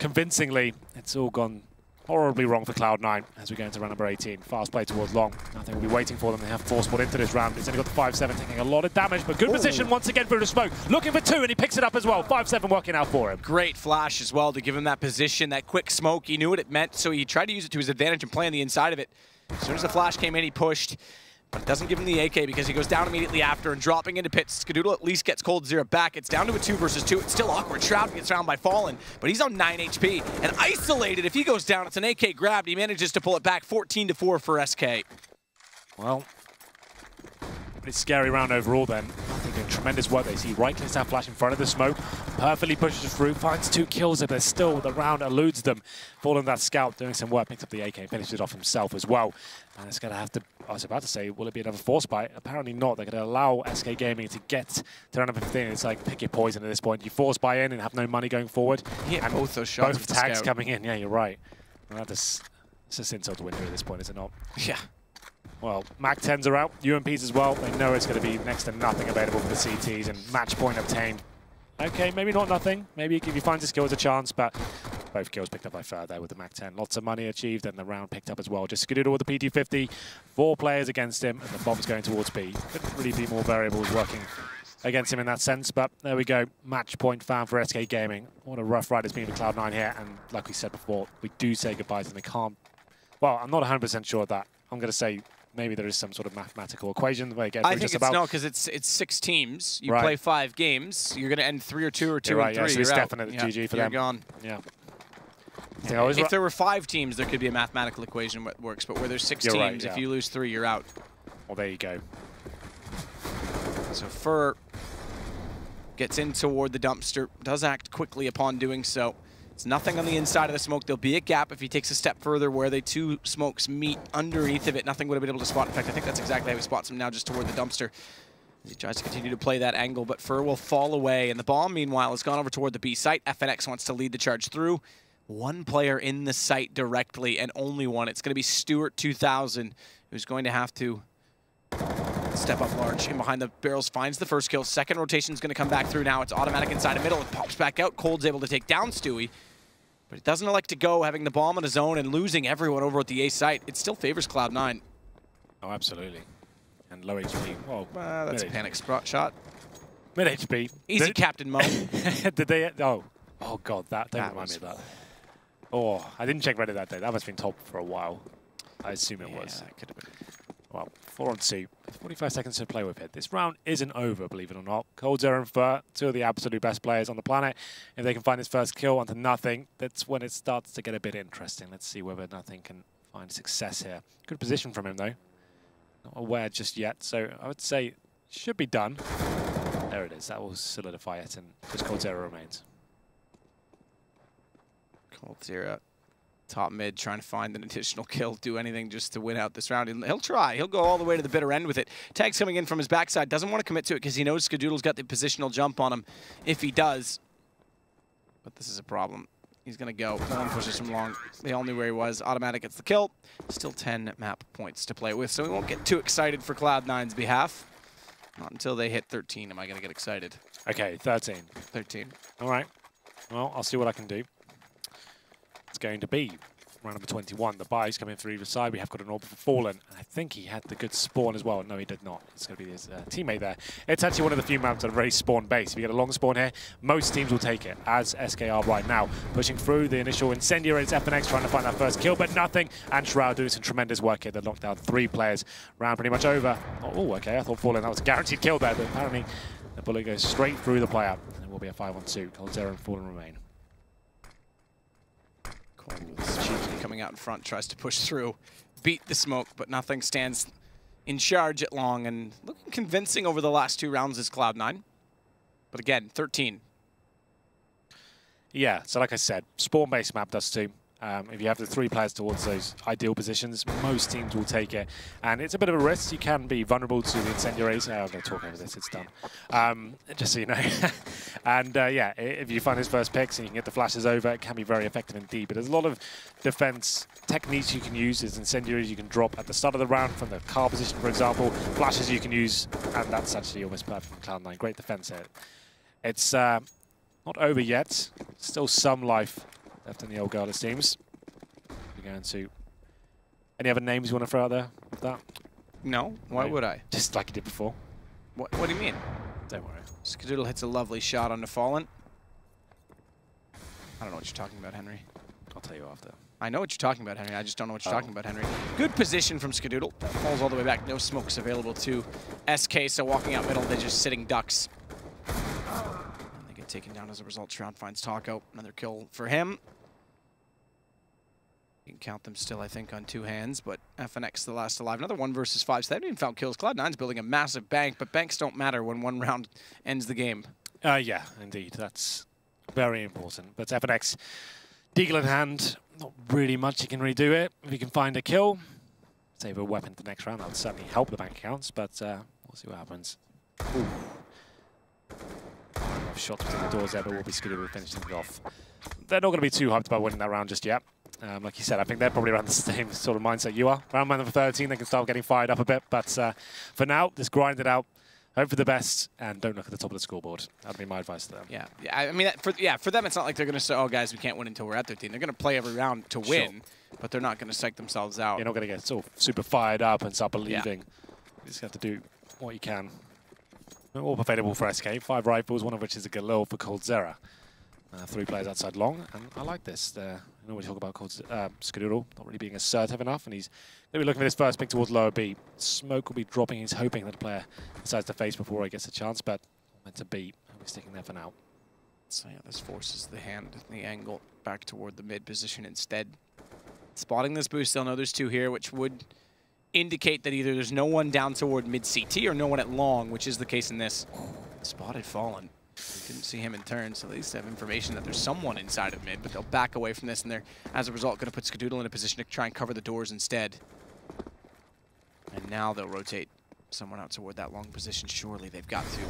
convincingly, it's all gone horribly wrong for Cloud9 as we go into round number 18. Fast play towards long. Nothing will be waiting for them. They have force put into this round. He's only got the 5-7, taking a lot of damage, but good position once again through the smoke. Looking for 2, and he picks it up as well. 5-7 working out for him. Great flash as well to give him that position, that quick smoke. He knew what it meant, so he tried to use it to his advantage and play on the inside of it. As soon as the flash came in, he pushed. But it doesn't give him the AK because he goes down immediately after, and dropping into pits. Skadoodle at least gets coldzera back. It's down to a 2 versus 2. It's still awkward. Shroud gets found by Fallen, but he's on 9 HP. And isolated, if he goes down, it's an AK grabbed. He manages to pull it back 14-4 for SK. Well, pretty scary round overall then. I think doing tremendous work. They see right clicks that flash in front of the smoke. Perfectly pushes through, finds 2 kills, but still the round eludes them. Fallen that scout, doing some work, picks up the AK and finishes it off himself as well. And it's going to have to, I was about to say, will it be another force bite? Apparently not. They're going to allow SK Gaming to get to round number 15. It's like, pick your poison at this point. You force buy in and have no money going forward. Yeah, and both those shots. Both tags coming in. Yeah, you're right. Well, it's just insult to winner at this point, is it not? Yeah. Well, MAC-10s are out, UMPs as well. They know it's going to be next to nothing available for the CTs, and match point obtained. Okay, maybe not nothing. Maybe if he finds his kills a chance, but both kills picked up by Fur there with the MAC-10. Lots of money achieved, and the round picked up as well. Just Skadoodle with the PT-50, 4 players against him, and the bomb's going towards B. Couldn't really be more variables working against him in that sense, but there we go. Match point found for SK Gaming. What a rough ride it's been for Cloud9 here, and like we said before, we do say goodbye to them. They can't... Well, I'm not 100% sure of that. I'm going to say maybe there is some sort of mathematical equation where you get I think it's no, because it's 6 teams. You play 5 games. You're going to end 3 or 2 or 2 right, and 3. Yeah, so it's definitely GG for them. You're gone. Yeah. If there were 5 teams, there could be a mathematical equation that works. But where there's 6 teams, right, yeah. If you lose 3, you're out. Well, there you go. So Fur gets in toward the dumpster. Does act quickly upon doing so. It's nothing on the inside of the smoke. There'll be a gap if he takes a step further where the 2 smokes meet underneath of it. Nothing would have been able to spot. In fact, I think that's exactly how he spots him now, just toward the dumpster. As he tries to continue to play that angle, but Fur will fall away. And the bomb, meanwhile, has gone over toward the B site. FNX wants to lead the charge through. 1 player in the site directly, and only one. It's going to be Stewart 2000, who's going to have to step up large. In behind the barrels, finds the first kill. Second rotation is going to come back through now. It's automatic inside the middle. It pops back out. Cold's able to take down Stewie. But it doesn't elect to go, having the bomb on his own and losing everyone over at the A site. It still favors Cloud9. Oh, absolutely. And low HP. Whoa. That's a panic shot. Mid HP. Easy, Captain Mo. Did they? Oh God, that don't remind me of that. Oh, I didn't check Reddit that day. That must have been top for a while. I assume it was. It could have been. Well, 4 on 2. 45 seconds to play with it. This round isn't over, believe it or not. coldzera and Fur, 2 of the absolute best players on the planet. If they can find his first kill onto nothing, that's when it starts to get a bit interesting. Let's see whether nothing can find success here. Good position from him, though. Not aware just yet, so I would say should be done. There it is. That will solidify it, and just coldzera remains. coldzera, top mid, trying to find an additional kill, do anything just to win out this round. He'll try. He'll go all the way to the bitter end with it. Tag's coming in from his backside. Doesn't want to commit to it because he knows Skadoodle's got the positional jump on him if he does. But this is a problem. He's going to go. No one pushes him long. They all knew where he was. Automatic gets the kill. Still 10 map points to play with, so we won't get too excited for Cloud9's behalf. Not until they hit 13 am I going to get excited. Okay, 13. 13. All right. Well, I'll see what I can do. It's going to be round number 21. The buy's coming through the side. We have got an orb for Fallen. I think he had the good spawn as well. No, he did not. It's going to be his teammate there. It's actually one of the few maps that are very spawn-based. If you get a long spawn here, most teams will take it, as SKR right now. Pushing through the initial incendiary. It's FNX trying to find that first kill, but nothing. And Shroud doing some tremendous work here. They knocked down 3 players. Round pretty much over. Oh, okay. I thought Fallen, that was a guaranteed kill there, but apparently the bullet goes straight through the player. And it will be a 5-on-2. coldzera and Fallen remain. Cheeky coming out in front, tries to push through, beat the smoke, but nothing stands in charge at long, and looking convincing over the last 2 rounds is Cloud9. But again, 13. Yeah, so like I said, spawn-based map Dust2. If you have the 3 players towards those ideal positions, most teams will take it. And it's a bit of a risk. You can be vulnerable to the incendiaries. I'm going to talk over this, it's done. Just so you know. And yeah, if you find his first picks and you can get the flashes over, it can be very effective indeed. But there's a lot of defense techniques you can use. There's incendiaries you can drop at the start of the round from the car position, for example. Flashes you can use, and that's actually almost perfect from Cloud9. Great defense here. It's not over yet. Still some life left in the old Gala teams. We're going to... Any other names you want to throw out there with that? No, why would I? Just like you did before. What do you mean? Don't worry. Skadoodle hits a lovely shot on the Fallen. I don't know what you're talking about, Henry. I'll tell you after. I know what you're talking about, Henry. I just don't know what you're talking about, Henry. Good position from Skadoodle. Falls all the way back. No smokes available to SK, so walking out middle, they're just sitting ducks. And they get taken down as a result. Shroud finds Taco. Another kill for him. You can count them still, I think, on 2 hands, but FNX the last alive. Another 1 versus 5, so they haven't even found kills. Cloud9's building a massive bank, but banks don't matter when 1 round ends the game. Yeah, indeed. That's very important. But FNX, Deagle in hand, not really much you can really do it. If you can find a kill, save a weapon for the next round, that would certainly help the bank accounts, but we'll see what happens. Ooh. Shots between the doors there, but we'll be Skadoodle finishing it off. They're not going to be too hyped about winning that round just yet. Like you said, I think they're probably around the same sort of mindset you are. Round number 13, they can start getting fired up a bit, but for now, just grind it out, hope for the best, and don't look at the top of the scoreboard. That'd be my advice to them. Yeah, I mean, for them, it's not like they're going to say, oh, guys, we can't win until we're at 13. They're going to play every round to win, but they're not going to psych themselves out. You're not going to get sort of super fired up and start believing. You just have to do what you can. All available for SK, 5 rifles, one of which is a Galil for Coldzera. 3 players outside long, and I like this. You know what you talk about Skadoodle, not really being assertive enough, and he's going to be looking for his first pick towards lower B. Smoke will be dropping, he's hoping that the player decides to face before he gets a chance, but meant to be. We're sticking there for now. So yeah, this forces the hand, the angle, back toward the mid position instead. Spotting this boost, they'll know there's 2 here, which would indicate that either there's no one down toward mid CT or no one at long, which is the case in this. Spotted Fallen. We couldn't see him in turn, so at least they have information that there's someone inside of mid, but they'll back away from this, and they're, as a result, going to put Skadoodle in a position to try and cover the doors instead. And now they'll rotate someone out toward that long position. Surely they've got to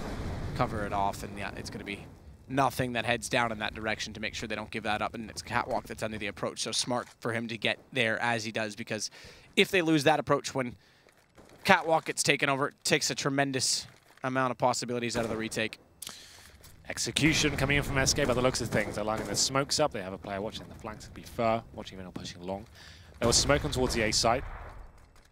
cover it off, and yeah, it's going to be nothing that heads down in that direction to make sure they don't give that up, and it's Catwalk that's under the approach, so smart for him to get there as he does, because if they lose that approach when Catwalk gets taken over, it takes a tremendous amount of possibilities out of the retake. Execution coming in from SK by the looks of things. They're lining their smokes up. They have a player watching the flanks. It'll be Fur, watching him and pushing along. There was smoke on towards the A site.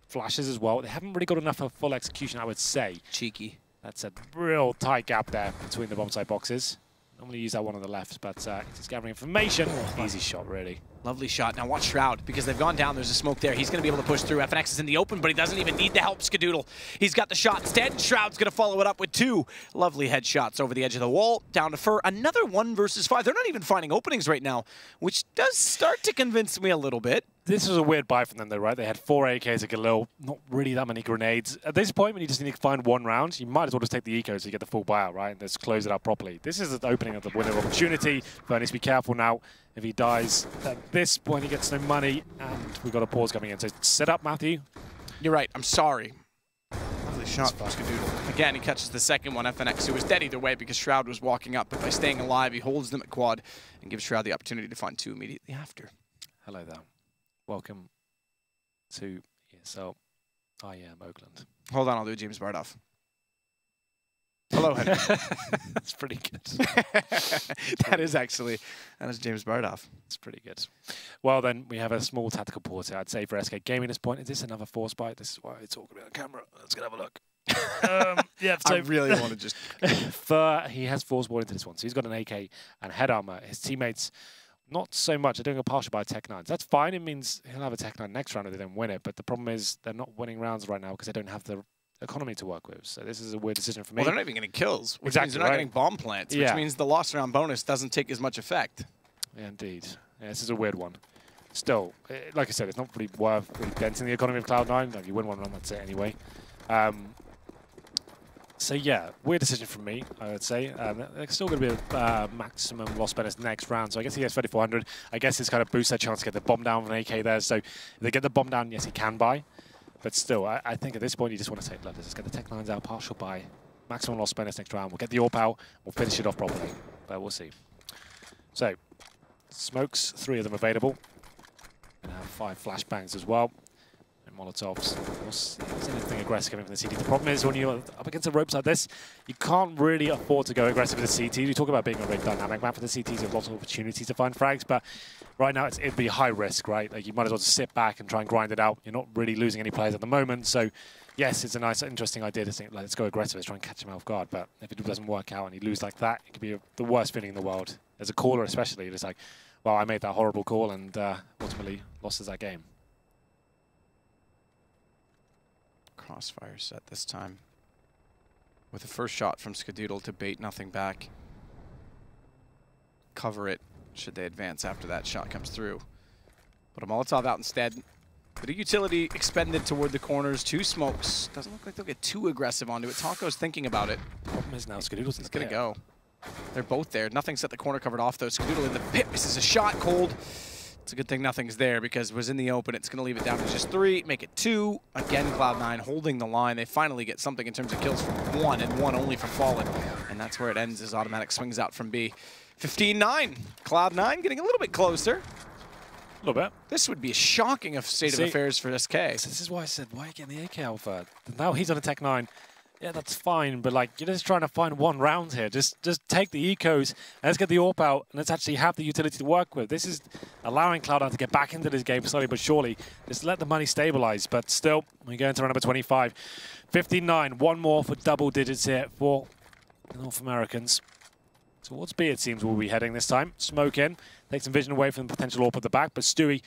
Flashes as well. They haven't really got enough of full execution, I would say. Cheeky. That's a real tight gap there between the bomb site boxes. Normally use that one on the left, but just gathering information. Easy shot, really. Lovely shot. Now watch Shroud, because they've gone down. There's a smoke there. He's going to be able to push through. FNX is in the open, but he doesn't even need to help Skadoodle. He's got the shot instead, and Shroud's going to follow it up with 2 lovely headshots over the edge of the wall. Down to Fur. Another 1 versus 5. They're not even finding openings right now, which does start to convince me a little bit. This was a weird buy from them, though, right? They had 4 AKs at Galil, not really that many grenades. At this point, when you just need to find 1 round, you might as well just take the eco so you get the full buyout, right? And just close it up properly. This is the opening of the winner opportunity. Fur needs to be careful now. If he dies at this point, he gets no money, and we've got a pause coming in. So set up, Matthew. You're right. I'm sorry. Lovely shot from Skadoodle. Again, he catches the second one. FNX, who was dead either way because Shroud was walking up, but by staying alive, he holds them at quad and gives Shroud the opportunity to find 2 immediately after. Hello there. Welcome to ESL IEM Oakland. Hold on, I'll do James Bardoff. Hello, Henry. That's pretty good. That is James Bardoff. It's pretty good. Well, then we have a small tactical pause here, I'd say, for SK Gaming at this point. Is this another force bite? This is why it's all going to be on camera. Let's go have a look. Yeah, so I really want to just... Fur, he has force ball into this one. So he's got an AK and head armor. His teammates, not so much. They're doing a partial by Tech 9. That's fine. It means he'll have a Tech 9 next round if they don't win it. But the problem is they're not winning rounds right now because they don't have the economy to work with. So this is a weird decision for me. Well, they're not even getting kills, which means they're not getting bomb plants, which means the lost round bonus doesn't take as much effect. Yeah, indeed. Yeah, this is a weird one. still, like I said, it's not really worth really denting the economy of Cloud9. Like, you win one run, that's it anyway. So yeah, weird decision from me, I would say. There's still going to be a maximum loss benefit next round, so I guess he gets 3,400. I guess it's kind of boosts their chance to get the bomb down with an AK there, so if they get the bomb down, yes, he can buy. But still, I think at this point you just want to say, look, let's just get the tech lines out, partial buy, maximum loss benefit next round. We'll get the AWP out, we'll finish it off properly, but we'll see. So, smokes, 3 of them available. And have 5 flashbangs as well. Molotovs. There's anything aggressive coming from the CT. The problem is when you're up against the ropes like this, you can't really afford to go aggressive with the CT. You talk about being a very dynamic map for the CTs, you have lots of opportunities to find frags, but right now it'd be high risk, right? Like you might as well just sit back and try and grind it out. You're not really losing any players at the moment, so yes, it's a nice, interesting idea to think, like, let's go aggressive, let's try and catch him off guard, but if it doesn't work out and you lose like that, it could be the worst feeling in the world. As a caller especially, you're just like, well, I made that horrible call and ultimately lost that game. Crossfire set this time. With the first shot from Skadoodle to bait nothing back. Cover it should they advance after that shot comes through. But a Molotov out instead. Bit of utility expended toward the corners. 2 smokes. Doesn't look like they'll get too aggressive onto it. Taco's thinking about it. Problem is now Skadoodle's going to go. They're both there. Nothing's set the corner covered off though. Skadoodle in the pit misses a shot. Cold. It's a good thing nothing's there because it was in the open. It's going to leave it down to just 3, make it 2. Again, Cloud9 holding the line. They finally get something in terms of kills from 1 and 1 only from Fallen. And that's where it ends as Automatic swings out from B. 15-9. Cloud9 getting a little bit closer. A little bit. This would be a shocking state of affairs for SK. This is why I said, why are you getting the AK Alpha? Now he's on a Tech 9. Yeah, that's fine, but like you're just trying to find 1 round here. Just take the ecos, and let's get the AWP out, and let's actually have the utility to work with. This is allowing Cloud9 to get back into this game slowly but surely. Just let the money stabilize, but still, we go into round number 25. 15-9, 1 more for double digits here for the North Americans. Towards B, it seems we'll be heading this time. Smoke in, take some vision away from the potential AWP at the back, but Stewie,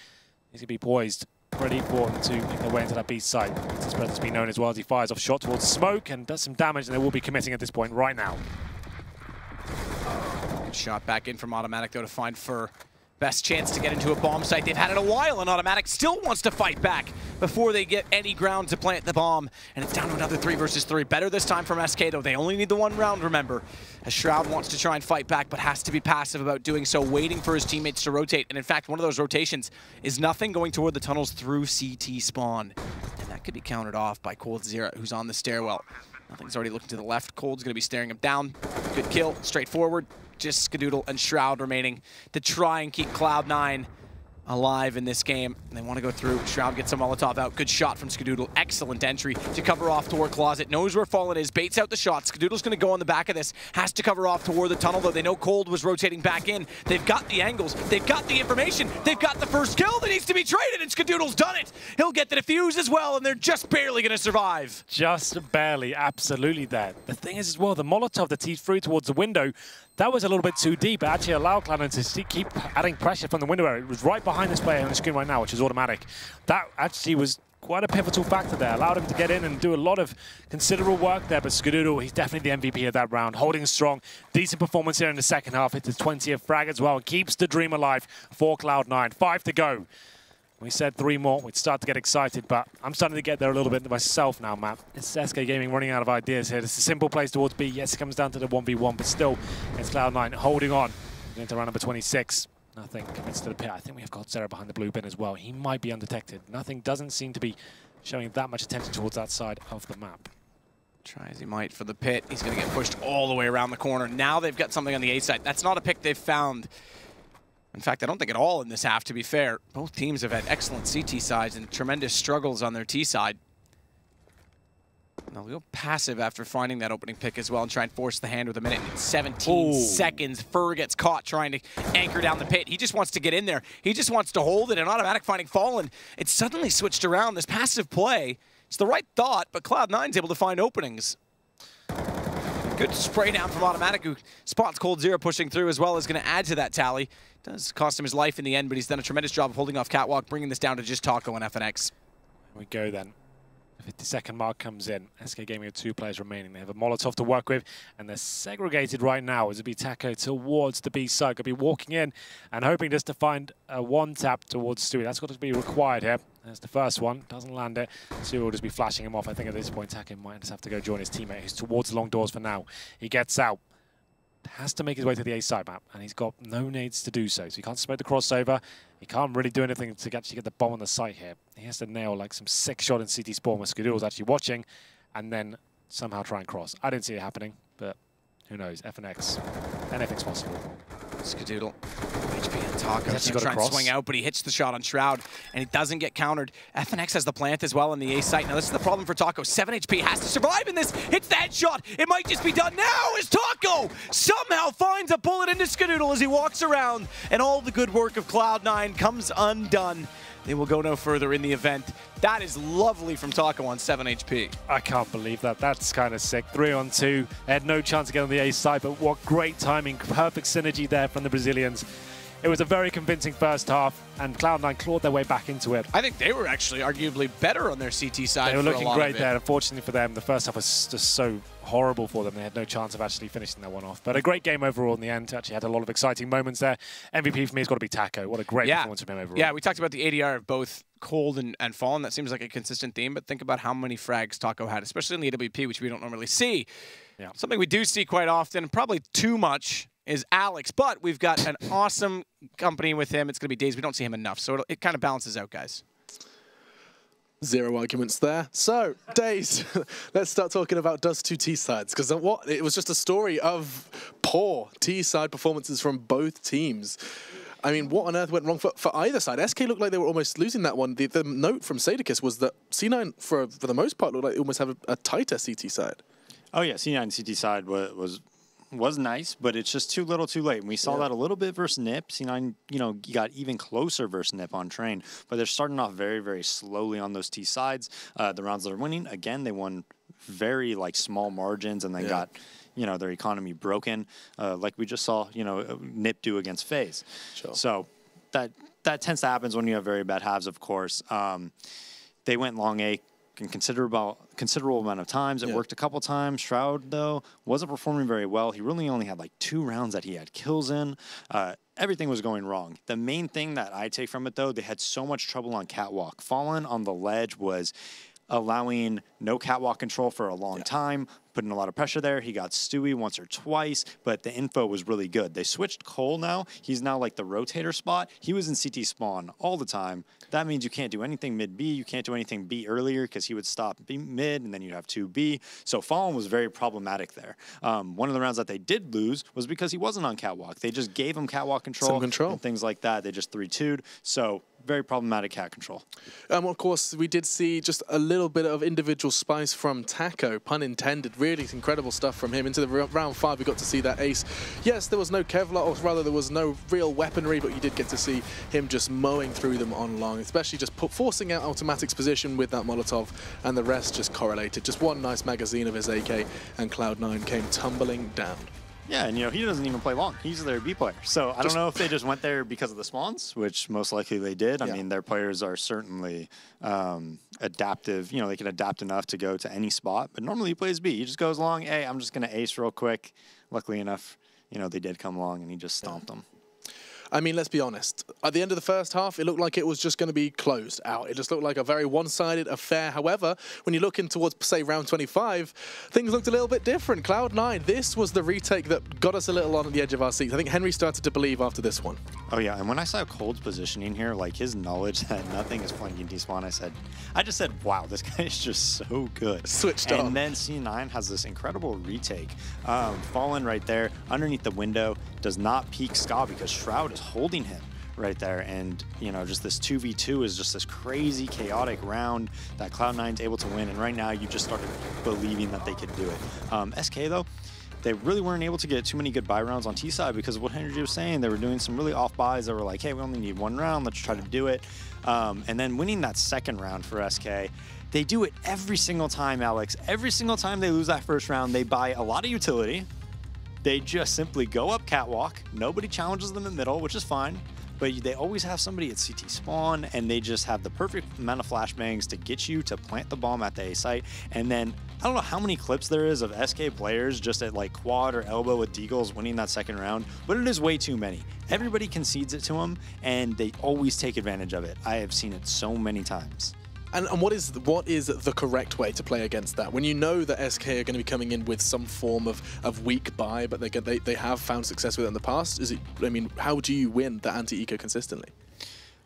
he's going to be poised. Ready for them to make their way into that B site. It's his presence being known as well as he fires off shot towards smoke and does some damage, and they will be committing at this point right now. Good shot back in from Automatic though to find Fur. Best chance to get into a bomb site. They've had it a while, and Automatic still wants to fight back before they get any ground to plant the bomb. And it's down to another 3 versus 3. Better this time from SK, though. They only need the 1 round, remember. As Shroud wants to try and fight back, but has to be passive about doing so, waiting for his teammates to rotate. And in fact, one of those rotations is nothing going toward the tunnels through CT spawn. And that could be countered off by coldzera, who's on the stairwell. Nothing's already looking to the left. Cold's going to be staring him down. Good kill, straightforward. Just Skadoodle and Shroud remaining to try and keep Cloud9 alive in this game. And they want to go through. Shroud gets a Molotov out. Good shot from Skadoodle. Excellent entry to cover off toward Closet. Knows where Fallen is. Baits out the shot. Skadoodle's going to go on the back of this. Has to cover off toward the tunnel, though. They know Cold was rotating back in. They've got the angles. They've got the information. They've got the first kill that needs to be traded, and Skadoodle's done it. He'll get the defuse as well, and they're just barely going to survive. Just barely. Absolutely there. The thing is as well, the Molotov that he's through towards the window, that was a little bit too deep. It actually allowed Cloud9 to keep adding pressure from the window area. It was right behind this player on the screen right now, which is Automatic. That actually was quite a pivotal factor there. Allowed him to get in and do a lot of considerable work there, but Skadoodle, he's definitely the MVP of that round. Holding strong. Decent performance here in the second half. Hits his 20th frag as well. Keeps the dream alive for Cloud9. 5 to go. We said 3 more, we'd start to get excited, but I'm starting to get there a little bit myself now, Matt. It's SK Gaming running out of ideas here. It's a simple place towards B. Yes, it comes down to the 1v1, but still, it's Cloud9 holding on. We're into round number 26. Nothing commits to the pit. I think we have coldzera behind the blue bin as well. He might be undetected. Nothing doesn't seem to be showing that much attention towards that side of the map. Try as he might for the pit. He's going to get pushed all the way around the corner. Now they've got something on the A side. That's not a pick they've found. In fact, I don't think at all in this half, to be fair. Both teams have had excellent CT sides and tremendous struggles on their T side. They'll go passive after finding that opening pick as well and try and force the hand with 1 minute and 17 seconds. Fur gets caught trying to anchor down the pit. He just wants to get in there. He just wants to hold it, and Automatic finding Fallen. It's suddenly switched around. This passive play, it's the right thought, but Cloud9's able to find openings. Good spray down from Automatic, who spots coldzera pushing through as well, is going to add to that tally. Does cost him his life in the end, but he's done a tremendous job of holding off Catwalk, bringing this down to just Taco and FNX. Here we go then. The 50-second mark comes in. SK Gaming have 2 players remaining. They have a Molotov to work with, and they're segregated right now as it be Taco towards the B side. Could be walking in and hoping just to find a one-tap towards Stewie. That's got to be required here. That's the first one. Doesn't land it. Stewie will just be flashing him off. I think at this point, Taco might just have to go join his teammate, who's towards the long doors for now. He gets out. Has to make his way to the A side map, and he's got no nades to do so. So he can't spread the crossover. He can't really do anything to actually get the bomb on the site here. He has to nail like some sick shot in CT spawn where Skadoodle's actually watching, and then somehow try and cross. I didn't see it happening, but who knows? FNX, anything's possible. Skadoodle, HP and Taco to try and swing out, but he hits the shot on Shroud, and he doesn't get countered. FNX has the plant as well in the A site. Now this is the problem for Taco. 7 HP, has to survive in this. Hits the headshot. It might just be done now as Taco somehow finds a bullet into Skadoodle as he walks around, and all the good work of Cloud9 comes undone. They will go no further in the event. That is lovely from Taco on 7 HP. I can't believe that. That's kind of sick. 3-on-2. They had no chance to get on the A side, but what great timing. Perfect synergy there from the Brazilians. It was a very convincing first half, and Cloud9 clawed their way back into it. I think they were actually arguably better on their CT side. They were looking great there. Unfortunately for them, the first half was just so horrible for them. They had no chance of actually finishing that one off. But a great game overall in the end. Actually had a lot of exciting moments there. MVP for me has got to be Taco. What a great performance from him overall. Yeah, we talked about the ADR of both Cold and Fallen. That seems like a consistent theme, but think about how many frags Taco had, especially in the AWP, which we don't normally see. Yeah. Something we do see quite often, probably too much, is Alex, but we've got an awesome company with him. It's going to be days we don't see him enough, so it kind of balances out, guys. Zero arguments there. So, Days, let's start talking about Dust2 T-sides, because it was just a story of poor T-side performances from both teams. I mean, what on earth went wrong for either side? SK looked like they were almost losing that one. The note from Sadakis was that C9, for the most part, looked like it almost had a tighter CT side. Oh, yeah, C9 CT side was nice, but it's just too little too late. And we saw that a little bit versus NIP. C9, you know, got even closer versus NIP on train, but they're starting off very, very slowly on those T sides. The rounds they're winning, again, they won very, like, small margins and then got, you know, their economy broken, like we just saw, you know, NIP do against FaZe. Sure. So that tends to happen when you have very bad halves, of course. They went long A in considerable amount of times. It worked a couple times. Shroud, though, wasn't performing very well. He really only had like 2 rounds that he had kills in. Everything was going wrong. The main thing that I take from it, though, they had so much trouble on catwalk. Fallen on the ledge was allowing no catwalk control for a long time, putting a lot of pressure there. He got Stewie once or twice, but the info was really good. They switched Cole now. He's now like the rotator spot. He was in CT spawn all the time. That means you can't do anything mid-B. You can't do anything B earlier because he would stop B mid, and then you'd have 2B. So Fallen was very problematic there. One of the rounds that they did lose was because he wasn't on catwalk. They just gave him catwalk control and things like that. They just 3-2'd. So very problematic cat control. Of course, we did see just a little bit of individual spice from Taco, pun intended. Really incredible stuff from him. Into the round 5, we got to see that ace. Yes, there was no Kevlar, or rather there was no real weaponry, but you did get to see him just mowing through them on long, especially just forcing out Automatic's position with that Molotov, and the rest just correlated. Just one nice magazine of his AK, and Cloud9 came tumbling down. Yeah, and you know, he doesn't even play long. He's their B player. So I don't know if they just went there because of the spawns, which most likely they did. I mean, their players are certainly adaptive. You know, they can adapt enough to go to any spot. But normally he plays B. He just goes long, hey, I'm just going to ace real quick. Luckily enough, you know, they did come long and he just stomped them. I mean, let's be honest. At the end of the first half, it looked like it was just going to be closed out. It just looked like a very one-sided affair. However, when you look in towards, say, round 25, things looked a little bit different. Cloud9, this was the retake that got us a little on the edge of our seats. I think Henry started to believe after this one. Oh, yeah, and when I saw Cold's positioning here, like his knowledge that nothing is flanking T-spawn, I just said, wow, this guy is just so good. Switched on. And then C9 has this incredible retake. Fallen right there, underneath the window, does not peek Ska because Shroud is holding him right there, and you know, just this 2v2 is just this crazy chaotic round that Cloud9's able to win, and right now you just started believing that they could do it. SK though, they really weren't able to get too many good buy rounds on T side because of what Henry was saying. They were doing some really off buys that were like, hey, we only need 1 round, let's try to do it. And then winning that second round for SK, they do it every single time, Alex. Every single time they lose that first round, they buy a lot of utility. They just simply go up catwalk. Nobody challenges them in middle, which is fine. but they always have somebody at CT spawn, and they just have the perfect amount of flashbangs to get you to plant the bomb at the A site. And then I don't know how many clips there is of SK players just at like quad or elbow with Deagles winning that second round, but it is way too many. Everybody concedes it to them, and they always take advantage of it. I have seen it so many times. And what is the correct way to play against that? When you know that SK are going to be coming in with some form of weak buy, but they have found success with it in the past. Is it? I mean, how do you win the anti-eco consistently?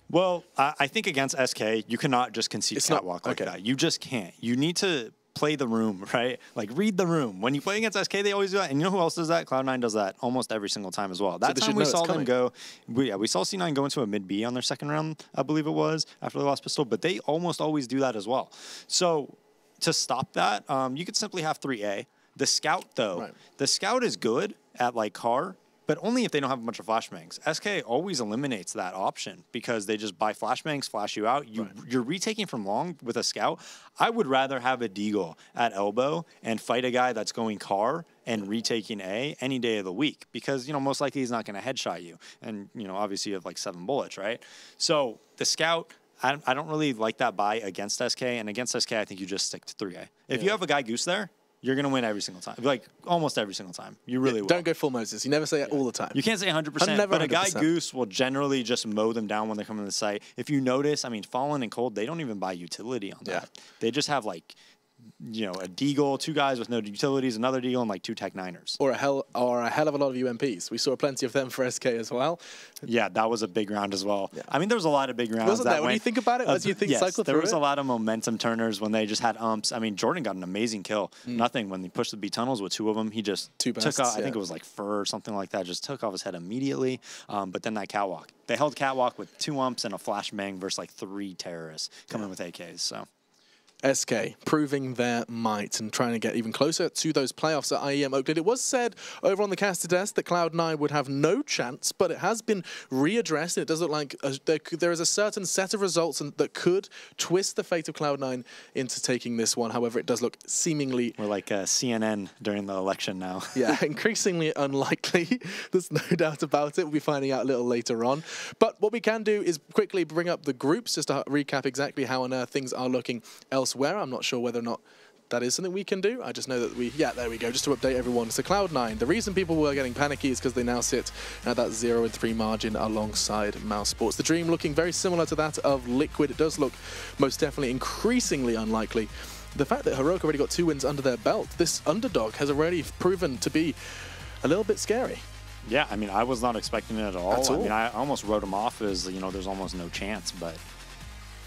Well, I think against SK, you cannot just concede catwalk like that. You just can't. You need to play the room, right? Like, read the room. When you play against SK, they always do that. And you know who else does that? Cloud9 does that almost every single time as well. That time we saw them go, we saw C9 go into a mid-B on their second round, I believe it was, after they lost pistol, but they almost always do that as well. So to stop that, you could simply have 3A. The Scout, though, the Scout is good at, like, car, but only if they don't have a bunch of flashbangs. SK always eliminates that option because they just buy flashbangs, flash you out. You're retaking from long with a Scout. I would rather have a Deagle at elbow and fight a guy that's going car and retaking A any day of the week because, you know, most likely he's not going to headshot you. And, you know, obviously you have like 7 bullets, right? So the Scout, I don't really like that buy against SK. And against SK, I think you just stick to 3A. If you have a guy Goose there, you're going to win every single time. Like, almost every single time. You really will. Don't go full Moses. You never say it all the time. You can't say 100%, but a guy Goose will generally just mow them down when they come to the site. If you notice, I mean, Fallen and Cold, they don't even buy utility on that. They just have, like, you know, a Deagle, 2 guys with no utilities, another Deagle, and like 2 Tech 9ers. Or a hell of a lot of UMPs. We saw plenty of them for SK as well. Yeah, that was a big round as well. Yeah. I mean, there was a lot of big rounds. Wasn't there? When you think about it, as you think cycle through there was a lot of momentum turners when they just had umps. I mean, Jordan got an amazing kill. Nothing when he pushed the B tunnels with 2 of them. He just took off. I think it was like Fur or something like that. Just took off his head immediately. But then that catwalk. They held catwalk with 2 umps and a flashbang versus like 3 terrorists coming with AKs. So. SK proving their might and trying to get even closer to those playoffs at IEM Oakland. It was said over on the caster desk that Cloud9 would have no chance, but it has been readdressed. It does look like there is a certain set of results that could twist the fate of Cloud9 into taking this one. However, it does look seemingly... We're like CNN during the election now. Yeah, increasingly unlikely. There's no doubt about it. We'll be finding out a little later on. But what we can do is quickly bring up the groups just to recap exactly how on earth things are looking elsewhere. I'm not sure whether or not that is something we can do. I just know that yeah, there we go, just to update everyone. So Cloud9, the reason people were getting panicky is because they now sit at that 0-3 margin alongside Mouse Sports. The Dream looking very similar to that of Liquid. It does look most definitely increasingly unlikely. The fact that Heroic already got 2 wins under their belt, this underdog has already proven to be a little bit scary. Yeah, I mean, I was not expecting it at all. I mean, I almost wrote him off as, you know, there's almost no chance, but...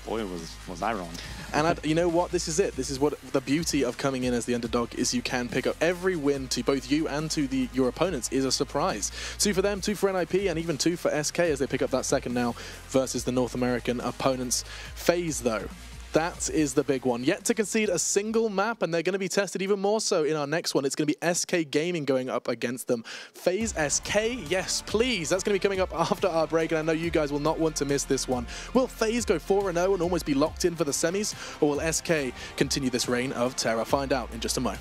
boy, was I wrong. And you know what? This is it. This is what the beauty of coming in as the underdog is. You can pick up every win to both you and to your opponents is a surprise. 2 for them, 2 for NIP, and even 2 for SK as they pick up that second now versus the North American opponents. FaZe, though. That is the big one. Yet to concede a single map, and they're going to be tested even more so in our next one. It's going to be SK Gaming going up against them. FaZe SK, yes, please. That's going to be coming up after our break, and I know you guys will not want to miss this one. Will FaZe go 4-0 and almost be locked in for the semis, or will SK continue this reign of terror? Find out in just a moment.